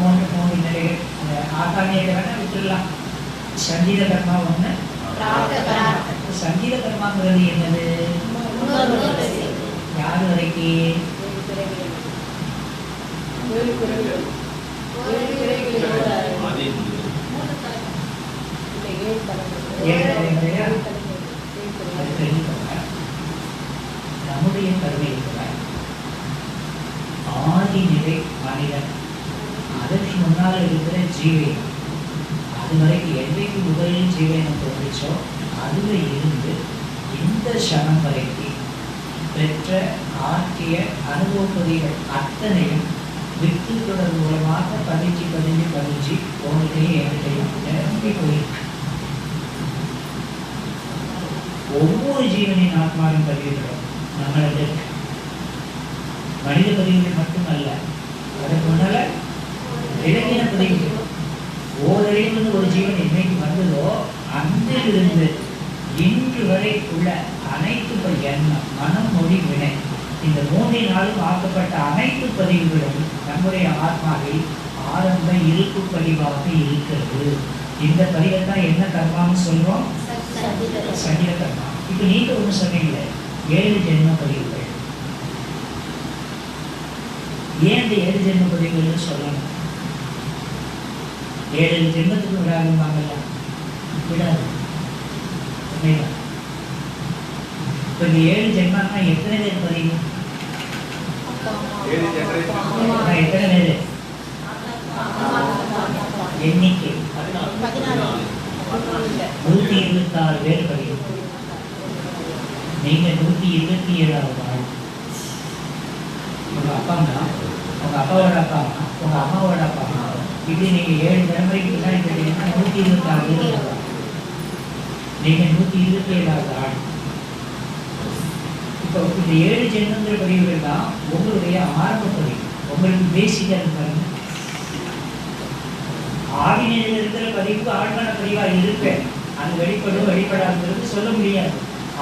மூன்று நிலைகள். ஆகாமிய கர்மா விட்டுடலாம். சங்கீத கர்மா ஒண்ணு. சங்கீத கர்மாங்கிறது என்னது? யாரு வரைக்கும்? நம்முடைய கருமை ஆதி நிலை மனிதன், அதற்கு முன்னால் இருக்கிற ஜீவனம், அது வரைக்கும் என்றைக்கு முதலில் ஜீவனம் தோன்றிச்சோ அதுல இருந்து இந்த சனம் வரைக்கும் பெற்ற ஆற்றிய அனுபவ பதிவுகள் அத்தனையும் விட்டு தொடர் மூலமாக பதிஞ்சு உங்கள்கிட்டையும் என்கிட்டையும் நிரம்பி போயிருக்கு. ஒவ்வொரு ஜீவனின் ஆத்மாவின் பதிவுகளும் நம்மளது மனித பதிவுகள் மட்டுமல்ல, அதற்கு முன்னால விலங்கின பதிவுகள். ஓரிடமிருந்து ஒரு ஜீவன் என்னைக்கு வந்ததோ அன்றிலிருந்து இன்று வரை உள்ள அனைத்து எண்ணம், மனம், மொழி, வினை, இந்த 3 நாளும் ஆக்கப்பட்ட அனைத்து பதிவுகளும் நம்முடைய ஆத்மாவில் ஆரம்ப இருப்பு பதிவாக இருக்கிறது. இந்த பதிவை தான் என்ன கர்மான்னு சொல்றோம்? சங்கீத கர்மா. இப்ப நீங்க ஒண்ணு சொன்னீங்க, 7 ஜென்ம பதிவுகள். ஏன் இந்த 7 ஜென்ம பதிவுகள் சொல்லணும்? 7 ஜென்மத்துக்கு விடாதுவாங்கல்ல, விடாது. உண்மைதான். இப்ப இந்த 7 ஜென்மம்னா எத்தனை பேர் பதிவு? எத்தனை பேரு எண்ணிக்கை? 126 பேர் பதிவு. நீங்க 127வது ஆள். உங்க அப்பா அம்மா, உங்க அப்பாவோட அப்பா அம்மா, உங்க அம்மாவோட அப்பா அம்மா, இப்படி நீங்க 7 தலைமுறைக்கு பின்னாடி கேட்டீங்கன்னா 126 பேர். நீங்க 127வது ஆள். இப்போ இந்த 7 ஜென்மங்கிற பதிவுகள் தான் உங்களுடைய ஆரம்ப பதிவு. உங்களுக்கு பேசிக்கா இருப்பாங்க. ஆதிநிலையில் இருக்கிற பதிவுக்கு ஆழ்மான பதிவா இருப்பேன், அது வெளிப்படாதுங்கிறது சொல்ல முடியாது.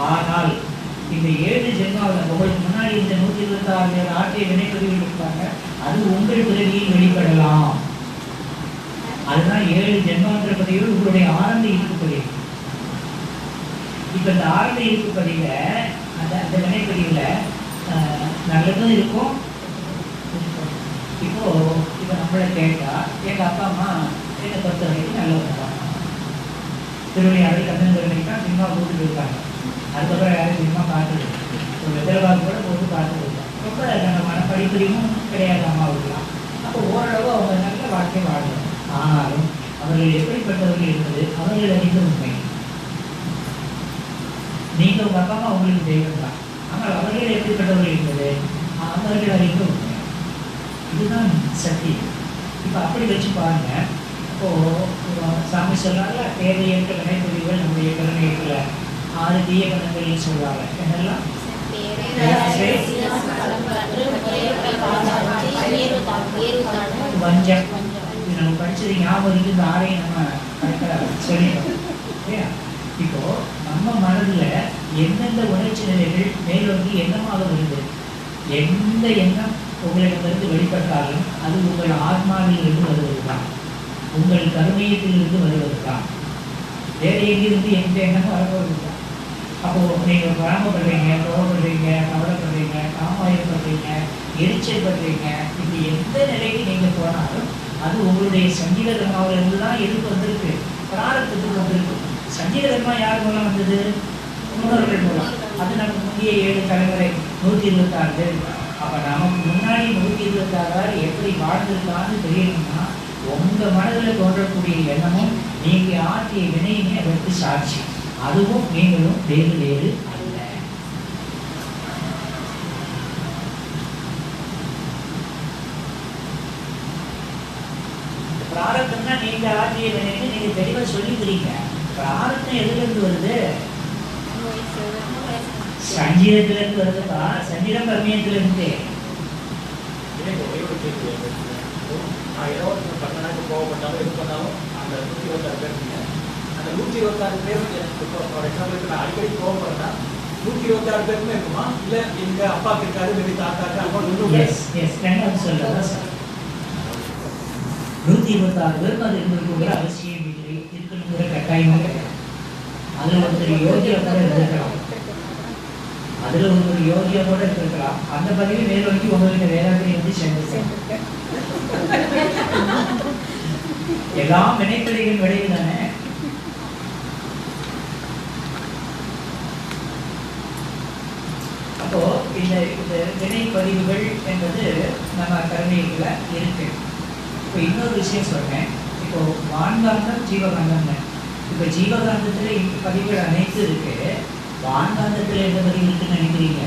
ஆனால் இந்த 7 ஜென்மாவில் உங்களுக்கு முன்னாடி இந்த 126 பேர் ஆற்றிய வினைப்பதிவுகள் இருப்பாங்க, அது உங்கள் பிறவியில் வெளிப்படலாம். அதுதான் 7 ஜென்மான்ற பதிவு உங்களுடைய ஆரம்ப இருப்பு பதிவு. இப்ப இந்த ஆரம்ப இருப்பு பதிவுல அந்த வினைப்பதிவுல நல்லதும் இருக்கும். இப்போ நம்மளை கேட்டா எங்க அப்பா அம்மா என்னை பொறுத்த வரைக்கும் நல்லவங்க. திருவிளையாடல் கண்ணன் தான் சினிமா போட்டுட்டு இருக்காங்க. அதுக்கப்புறம் யாரும் சினிமா பார்த்துட்டு ஒரு வெத்தலைவாக்கு கூட போட்டு பார்த்துட்டு இருக்காங்க. ரொம்ப நம்ம படிப்பறிவும் கிடையாது அம்மாவுக்குலாம். அப்போ ஓரளவு அவங்க நல்ல வாழ்க்கை வாழணும். ஆனாலும் அவர்கள் எப்படிப்பட்டவர்கள் என்பது அவர்கள் அறிந்த உண்மை. நீங்க உங்க அப்பா அம்மா உங்களுக்கு தெய்வம் தான், ஆனால் அவர்கள் எப்படிப்பட்டவர்கள் என்பது அவர்கள் அறிந்த உண்மை. இதுதான் சக்தி. இப்போ அப்படி வச்சு பாருங்க. இப்போ சாமி சொன்னால தேவையற்ற வினைப்பதிவுகள் நம்முடைய கருணையத்துல 6 தீய கணங்கள்னு சொல்லுவாங்க. என்னெல்லாம்? வஞ்சம். இது நம்ம படிச்சது ஞாபகம் இருக்கு. இந்த 6ஐயும் நம்ம கரெக்டாக சொல்லிட்டோம் இல்லையா? இப்போ நம்ம மனதுல எந்தெந்த உணர்ச்சி நிலைகள் மேலோங்கி எண்ணமாக வருது. எந்த எண்ணம் உங்களிடமிருந்து வெளிப்பட்டாலும் அது உங்கள் ஆத்மாவில் இருந்து வருவதுதான், உங்கள் கருமையத்திலிருந்து வருவதுதான். வேறு எங்கிருந்து எந்த எண்ணமும் வரப்போவதுதான். அப்போ நீங்கள் பராமப்படுறீங்க, கோவப்படுறீங்க, கவலைப்படுறீங்க, காமாயப்படுறீங்க, எரிச்சல் படுறீங்க, இப்படி எந்த நிலைக்கு நீங்கள் போனாலும் அது உங்களுடைய சஞ்சீத கர்மாவிலிருந்து தான் எதுக்கு வந்திருக்கு, பிராரத்துக்கு வந்திருக்கு. சஞ்சீத கர்மா யார் மூலம் வந்தது? முன்னோர்கள் மூலம். அது நமக்கு முந்தைய 7 தலைமுறை 126 பேர். அப்போ நமக்கு முன்னாடி 126 எப்படி வாழ்ந்திருக்கான்னு தெரியணும்னா உங்கள் மனதில் தோன்றக்கூடிய எண்ணமும் நீங்கள் ஆற்றிய வினையுமே அதற்கு சாட்சி. அதுவும் நீங்களும் வேறு வேறு அல்ல. பிராரத்தம்னா நீங்க ஆற்றிய வினைன்னு நீங்க தெளிவா சொல்லிக்கிறீங்க. பிராரத்தம் எதுலேருந்து வருது? சஞ்சீதத்திலிருந்து வருதுப்பா. சஞ்சீதம் கர்மியத்திலிருந்து. நான் ஏதோ ஒரு 10 நாளைக்கு கோவப்பட்டாலும் எது பண்ணாலும் அந்த 126 பேர் அந்த 126 பேர் எனக்கு ஃபார் எக்ஸாம்பிளுக்கு நான் அடிக்கடி கோவப்படுறேன்னா 126 பேருக்குமே இருக்குமா? இல்லை எங்க அப்பாவுக்கு இருக்காது, வெளி தாத்தாக்கு அப்பா ரெண்டாவது சொல்றதா சார் 126 பேருக்கு அது இருந்திருக்குங்கிற அவசியம் இல்லை, இருக்கணுங்கிற கட்டாயமும் கிடையாது. அதுல ஒருத்தர் யோகியா கூட இருந்திருக்கலாம், அதுல ஒரு யோகியா கூட இருந்திருக்கலாம். அந்த பதிவு மேலோக்கி உங்ககிட்ட வேளாண்மை வந்து சேர்ந்து எல்லாம் வினைப்பதிவின் விளைவு தானே. அப்போ இந்த வினைப்பதிவுகள் என்பது நம்ம கருணையில இருக்கு. இப்போ இன்னொரு விஷயம் சொல்றேன். இப்போ வான்காந்தம் ஜீவகாந்தம். இப்போ ஜீவகாந்தத்துல பதிவுகள் அனைத்து இருக்கு. வான்காந்தத்துல எந்த பதிவு இருக்குன்னு நினைக்கிறீங்க?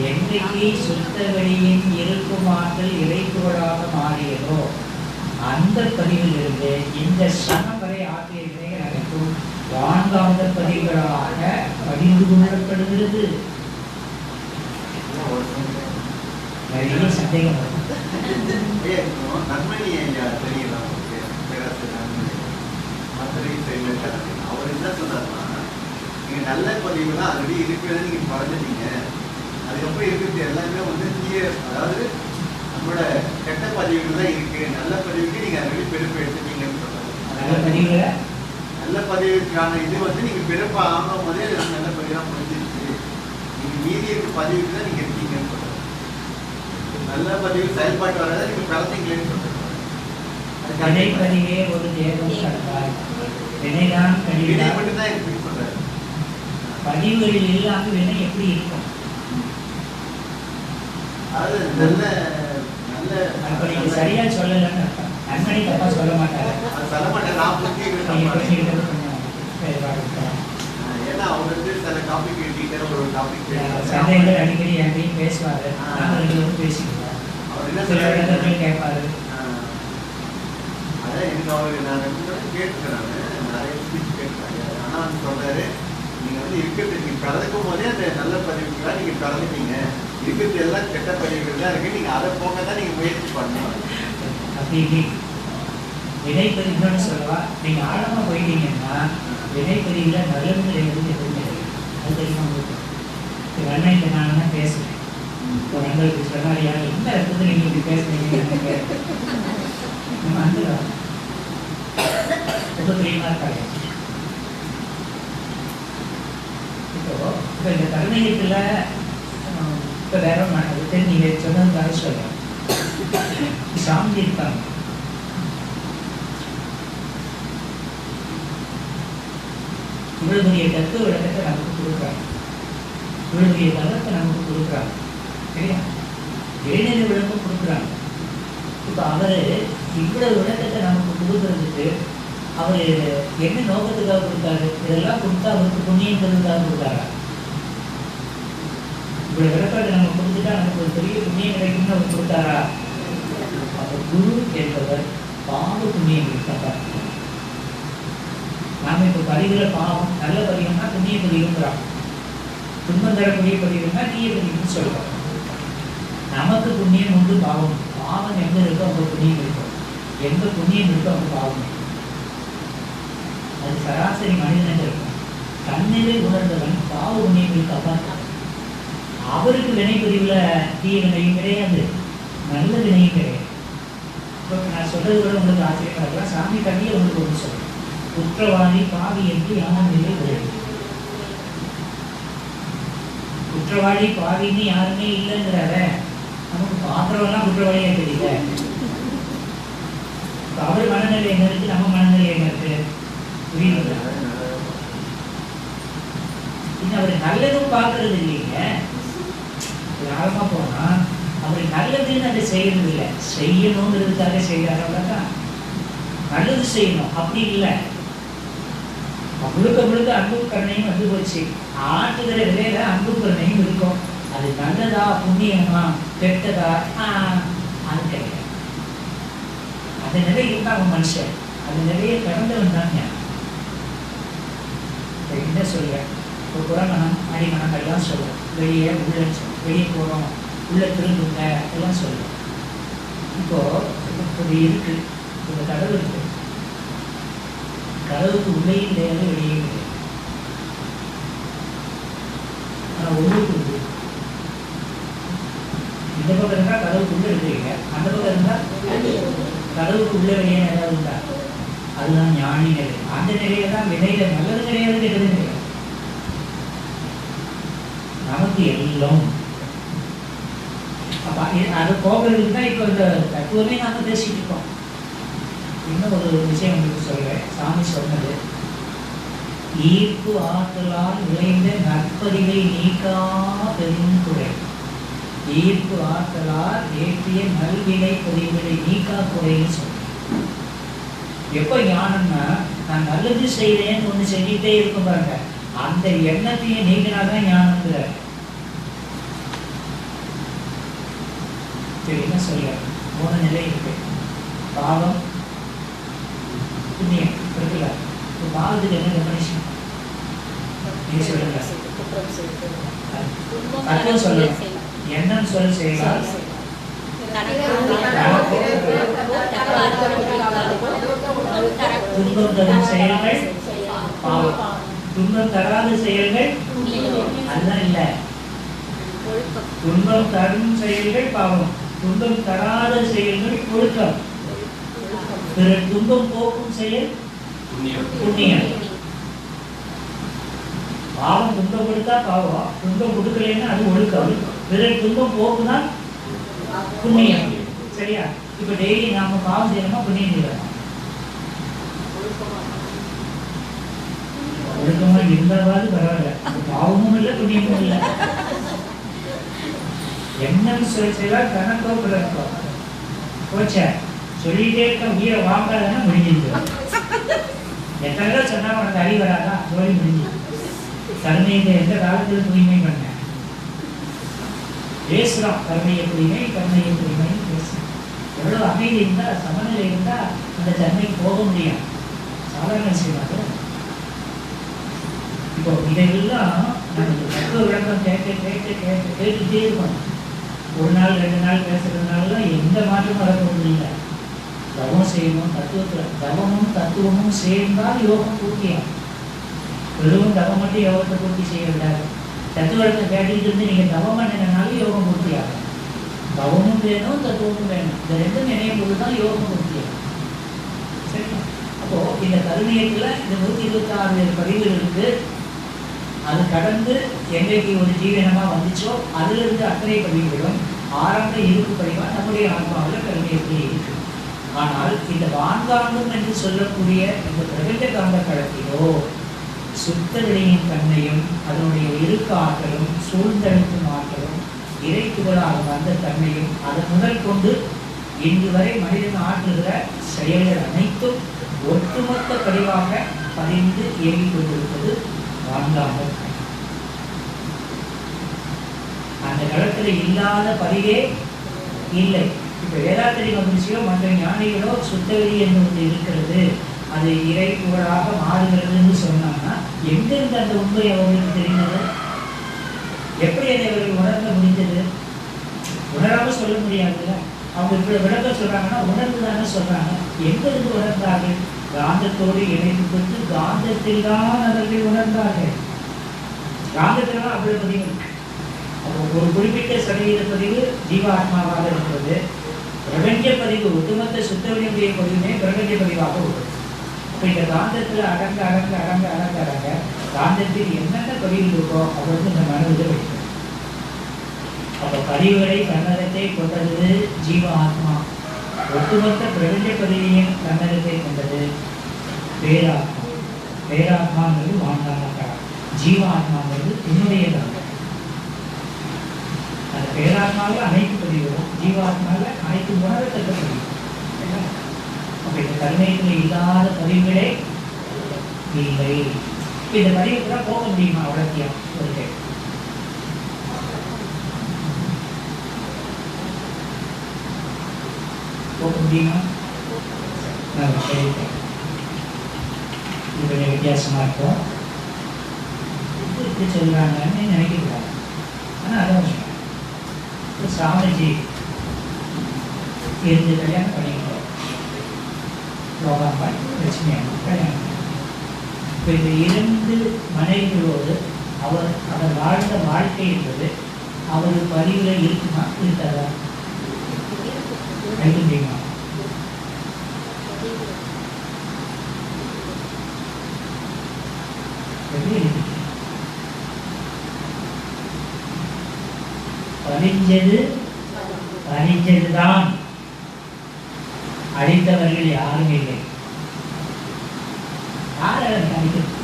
என்றைக்கு சுத்த வெளியின் இருக்குமாற்றல் இறைப்புகளாக மாறியதோ அந்த பதிவிலிருந்து இந்த சனம் வரை ஆற்றிய வினைகள் அனைத்தும் வான்காந்த பதிவுகளாக பதிந்து கொள்ளப்படுகிறது. நிறைய சந்தேகம் வரும். அவர் என்ன சொன்னார்னா, நீங்க நல்ல பதிவுலாம் ஆல்ரெடி இருக்கிறத நீங்க பறந்துட்டீங்க, அதுக்கப்புறம் இருக்கிறது எல்லாமே வந்து தீய, அதாவது நம்மளோட கெட்ட பதிவுகள் தான் இருக்கு, நல்ல பதிவுக்கு நீங்க ஆல்ரெடி பிறப்பு எடுத்துட்டீங்கன்னு சொன்னாங்க. நல்ல பதிவுக்கான இது வந்து நீங்க பிறப்பு ஆகும் போதே அது நல்ல பதிவாக முடிஞ்சிருச்சு, நீங்க மீதி இருக்க பதிவுக்கு தான் நீங்க இருக்கீங்கன்னு சொல்றாங்க. நல்ல பதிவு செயல்பாட்டு வராத நீங்க பிறந்தீங்களேன்னு சொல்றாங்க. வினைப்பதிவே ஒரு தேவம் கண்டாய், வினைதான் வினை மட்டும்தான் இருக்குன்னு சொல்றாரு. பதிவுகளில் இல்லாமல் வினை எப்படி இருக்கும்? அது நல்ல நல்ல அப்ப நீங்க சரியா சொல்லலன்னு அர்த்தம். நன்மணி தப்பா சொல்ல மாட்டாரு. சொல்ல மாட்டேன். நான் ஏன்னா அவர் வந்து சில டாபிக் டீட்டெயில் ஒரு டாபிக் சந்தைகள் அடிக்கடி என்கிட்டையும் பேசுவாரு. நாங்கள் 2 பேரும் பேசிக்குவோம். அவர் என்ன சில இடத்துல கேட்பாரு. அதான் எனக்கு அவருக்கு நான் கேட்டுக்கிறேன், நிறைய ஸ்பீச் கேட்கிறாங்க. ஆனால் வந்து சொல்றாரு, நீங்க வந்து இருக்கிறது நீங்க பிறக்கும் போதே அந்த நல்ல பதிவுகளாக நீங்க பிறந்துட்டீங்க, இருக்கிறது எல்லாம் கெட்ட பதிவுகள் தான் இருக்கு, நீங்க அதை போக தான் நீங்க முயற்சி பண்ணணும். அப்படி வினைப்பதிவுன்னு சொல்லவா? நீங்க ஆழமா போயிட்டீங்கன்னா வினைப்பதிவுல நல்லது கிடையாது, எதுவுமே கிடையாது. அது தெரியுமா உங்களுக்கு? வேணா இந்த நான் தான் பேசுறேன். இப்போ நண்பர்களுக்கு சொன்னாரு, எந்த இடத்துல நீங்க இப்படி பேசுறீங்க? நம்ம அந்த ரொம்ப பிரியமா இருக்காங்க. இப்போ இந்த கருணையத்துல இப்போ வேற ஒன்று நீங்க சொன்னதுக்காக சொல்றேன். சாமி இருக்காங்க, இவ்வளவு பெரிய தத்துவ விளக்கத்தை நமக்கு கொடுக்குறாங்க, இவ்வளவு பெரிய தளத்தை நமக்கு கொடுக்குறாங்க, சரியா? இடைநிலை விளக்கம் கொடுக்குறாங்க. இப்போ அவர் இவ்வளவு விளக்கத்தை நமக்கு கொடுக்கறதுக்கு அவர் என்ன நோக்கத்துக்காக கொடுத்தாரு? இதெல்லாம் கொடுத்தா அவருக்கு புண்ணியங்கிறதுக்காக கொடுத்தாரா? இவ்வளவு விளக்காட்டு நம்ம கொடுத்துட்டா நமக்கு ஒரு பெரிய புண்ணியம் கிடைக்கும்னு அவர் கொடுத்தாரா? அவர் குரு என்பவர் பாவ புண்ணியம் கொடுத்தார். நாம இப்போ பதிவுல பாவம் நல்ல பதிவுன்னா புண்ணிய பதிவுங்கிறோம், துன்பம் தரக்கூடிய பதிவுன்னா தீய பதிவுன்னு சொல்றோம். நமக்கு புண்ணியம் உண்டு, பாவம். பாவம் எங்க இருக்கோ அங்க புண்ணியம் இருக்கும், எங்க புண்ணியம் இருக்கோ அங்க பாவம் இருக்கும். அது சராசரி மனிதனுக்கு இருக்கும். தன்னிலை உணர்ந்தவன் பாவ புண்ணியங்களுக்கு அப்பாற்பட்டவன். அவருக்கு வினைப்பதிவுல தீய வினையும் கிடையாது, நல்ல வினையும் கிடையாது. இப்போ நான் சொல்றது கூட உங்களுக்கு ஆச்சரியமா இருக்கலாம். சாமி கண்ணியை உங்களுக்கு ஒன்று சொல்றேன். குற்றவாளி பாவி என்று யாரும் நிலை விளையாது. குற்றவாளி பாவின்னு யாருமே இல்லைங்கிறார. நமக்கு பாத்திரம்லாம் குற்றவாளியா தெரியல. அவர் மனநிலை என்ன இருக்கு, நம்ம மனநிலை என்ன இருக்கு புரியுதுங்களா? இன்னும் அவர் நல்லதும் பார்க்கறது இல்லைங்க. ஆழமா போனா அவர் நல்லதுன்னு அதை செய்யறது இல்லை, செய்யணுங்கிறதுக்காக செய்யறாங்க. நல்லது செய்யணும் அப்படி இல்லை. முழுக்க முழுக்க அன்பு கருணையும் வந்து போச்சு. ஆட்டுகிற விலையில அன்பு கருணையும் இருக்கும். அது நல்லதா புண்ணியமா கெட்டதா அது கிடையாது. அந்த நிலை இருந்தா அவன் மனுஷன். அந்த நிலையை கடந்தவன் தான் ஞானம். என்ன சொல்றேன், இப்போ புறமணம் அடிமணம் எல்லாம் சொல்றேன். வெளியே உள்ள வெளியே போறோம், உள்ள திரும்புங்க எல்லாம் சொல்றோம். இப்போ இருக்கு, இந்த கதவு இருக்கு. கதவுக்கு உள்ளேயும் கிடையாது, வெளியே கிடையாது. ஆனா உள்ளுக்கு உண்டு. இந்த பக்கம் இருந்தா கதவுக்கு உள்ள இருக்கிறீங்க, அந்த பக்கம் இருந்தா கதவுக்கு உள்ள வெளியே ஏதாவது உண்டா? அதுதான் ஞானி நிலை. அந்த நிலையில தான் வினையில நல்லது கிடையாது, கெட்டது கிடையாது. நமக்கு எல்லாம் அப்ப அது போகிறதுக்கு தான் இப்போ இந்த தத்துவமே நாம பேசிட்டு இருக்கோம். இன்னும் ஒரு விஷயம் உங்களுக்கு சொல்றேன். சாமி சொன்னது, ஈர்ப்பு ஆற்றலால் விளைந்த நற்பதிவை நீக்கா பெரும் குறை. ஈர்ப்பு ஆற்றலால் ஏற்றிய நல்வினை பதிவுகளை நீக்கா குறைன்னு சொல்றேன். எப்ப ஞானம்னா, நான் நல்லது செய்யறேன்னு ஒண்ணு செஞ்சுட்டே இருக்கும் பாருங்க, அந்த எண்ணத்தையும் நீக்கினாதான் ஞானம்ங்கிற. சரி, என்ன சொல்ல, 3 நிலை இருக்கு. பாவம், புண்ணியம் இருக்குல்ல. இப்போ பாவத்துக்கு என்ன டெஃபனிஷன் நீங்க சொல்லுங்க. தத்துவம் சொல்லணும். என்னன்னு சொல்லி செய்யலாம். துன்பம் தரும் செயல்கள் பாவம், துன்பம் தராத செயல்கள் அதுதான் இல்ல. துன்பம் தரும் செயல்கள் பாவம், துன்பம் தராத செயல்கள் ஒழுக்கம், பிறர் துன்பம் போக்கும் செயல் புண்ணியம். பாவம் துன்பம் கொடுத்தா பாவம், துன்பம் கொடுக்கலன்னா அது ஒழுக்கம், பிறர் துன்பம் போக்குதான் புண்ணியம். சரியா? இப்ப டெய்லி நாம பாவம் செய்யணுமா புண்ணியம் செய்யணுமா? ஒழுக்கமா இருந்தாவது பரவாயில்ல, பாவமும் இல்லை புண்ணியமும் இல்லை. என்னன்னு சொல்லலாம், கணக்கோ பிறக்கோ போச்ச சொல்லிட்டே இருக்க. உயிரை வாங்காதன்னா முடிஞ்சிருக்கு. எத்தனை சொன்னா உனக்கு அறிவு வராதா? ஜோலி முடிஞ்சு. கருணையை எந்த காலத்துல தூய்மை பண்ண பேசுறோம். கருணையை தூய்மை, கருணையை தூய்மை பேசுறோம். எவ்வளவு அமைதி இருந்தா, சமநிலை இருந்தா அந்த தன்மைக்கு போக முடியும். சாதாரண விஷயமாக இப்போ இதையெல்லாம் நமக்கு தத்துவ விளக்கம் கேட்டுட்டே இருக்கணும். ஒரு நாள் 2 நாள் பேசுறதுனால எந்த மாற்றமும் வரப்போவது இல்லை. தவம் செய்யணும். தத்துவத்தில் தவமும் தத்துவமும் சேர்ந்தால் யோகம் பூர்த்தியாகும். வெறும் தவம் மட்டும் யோகத்தை பூர்த்தி செய்ய விடாது. தத்துவத்தை கேட்டுட்டு இருந்து நீங்க தவம் பண்ணினாலும் யோகம் பூர்த்தியாகும். தவமும் வேணும், தத்துவமும் வேணும். இந்த 2 நினையும் போது தான் யோகம் பூர்த்தியாகும். சரிங்களா? அப்போ இந்த கருணையத்துல இந்த 126 பதிவுகள் இருக்கு. அது கடந்து எங்களுக்கு ஒரு ஜீவனமா வந்துச்சோ அதுல இருந்து அத்தனை பதிவுகளும் ஆரம்ப இருப்பு பதிவா நம்முடைய ஆத்மாவில் கருணையத்தில் இருக்கு. ஆனால் இந்த வான்காந்தம் என்று சொல்லக்கூடிய இந்த பிரபஞ்ச காந்த களத்திலோ சுத்த வெளியின் தன்மையும் அதனுடைய இருக்கு ஆற்றலும் சூழ்ந்தழுத்தும் ஆற்றலும் இறைத்துகளாக வந்த தன்மையும் அதன் முதல் கொண்டு இன்று வரை மனிதன் ஆற்றுகிற செயல்கள் அனைத்தும் ஒட்டுமொத்த பதிவாக பதிந்து இயங்கிக் கொண்டிருப்பது வான்காந்தம். அந்த களத்துல இல்லாத பதிவே இல்லை. இப்ப வேதாத்திரி மகிழ்ச்சியோ மற்ற ஞானிகளோ சுத்தவெளி என்று ஒன்று இருக்கிறது, அது இறை புகழாக மாறுகிறதுன்னு சொன்னாங்கன்னா எங்கிருந்து அந்த உண்மை அவர்களுக்கு தெரிந்தது? எப்படி அதை அவர்கள் உணர்ந்த முடிந்தது? உணராம சொல்ல முடியாதுல்ல. அவங்க இப்படி விளக்கம் சொல்றாங்கன்னா உணர்ந்து தானே சொல்றாங்க. எங்கிருந்து உணர்ந்தார்கள்? காந்தத்தோடு இணைந்து கொண்டு காந்தத்தில் தான் அவர்கள் உணர்ந்தார்கள். காந்தத்தில் தான் அவ்வளவு பதிவு. அப்போ ஒரு குறிப்பிட்ட சதவீத பதிவு ஜீவாத்மாவாக இருக்கிறது. பிரபஞ்ச பதிவு ஒட்டுமொத்த சுத்தவெளியுடைய பதிவுமே பிரபஞ்ச பதிவாக உள்ளது. அப்போ இந்த காந்தத்தில் அடங்க அடங்க அடங்க அடங்க அடங்க காந்தத்தில் என்னென்ன பதிவு இருக்கோ அவருக்கு இந்த மனதை வைக்கும். அப்போ பதிவுகளை தன்னகத்தை கொண்டது ஜீவ ஆத்மா. ஒட்டுமொத்த பிரபஞ்ச பதிவையும் தன்னகத்தை கொண்டது பேராத்மா. பேராத்மாங்கிறது வாண்டான ஜீவ ஆத்மாங்கிறது என்னுடையதாக. அந்த பேராத்மாவில் அனைத்து பதிவுகளும் ஜீவாத்மாவில் அனைத்து உணரத்தக்க பதிவு. அப்போ இந்த கருணையில் இல்லாத பதிவுகளே இல்லை. இந்த பதிவு கூட போக முடியுமா? அவ்வளோத்தியம் ஒரு கேள்வி. போக முடியுமா? இது கொஞ்சம் வித்தியாசமா இருக்கும். இப்படி சொல்றாங்கன்னு நினைக்கக்கூடாது. ஆனால் அதான் சாமிஜி இருந்து கல்யாணம் பண்ணிக்கிட்டோம். லோகாம்பாள் லட்சுமியாக கல்யாணம். இப்போ இந்த 2 மனைவிகளோடு அவர் வாழ்ந்த வாழ்க்கை என்பது அவர் பதிவில் இருக்குமா இருக்காதா? வைக்க முடியுமா? பதிஞ்சதுதான். அழித்தவர்கள் யாரும் இல்லை. யார் அழிக்கிறது?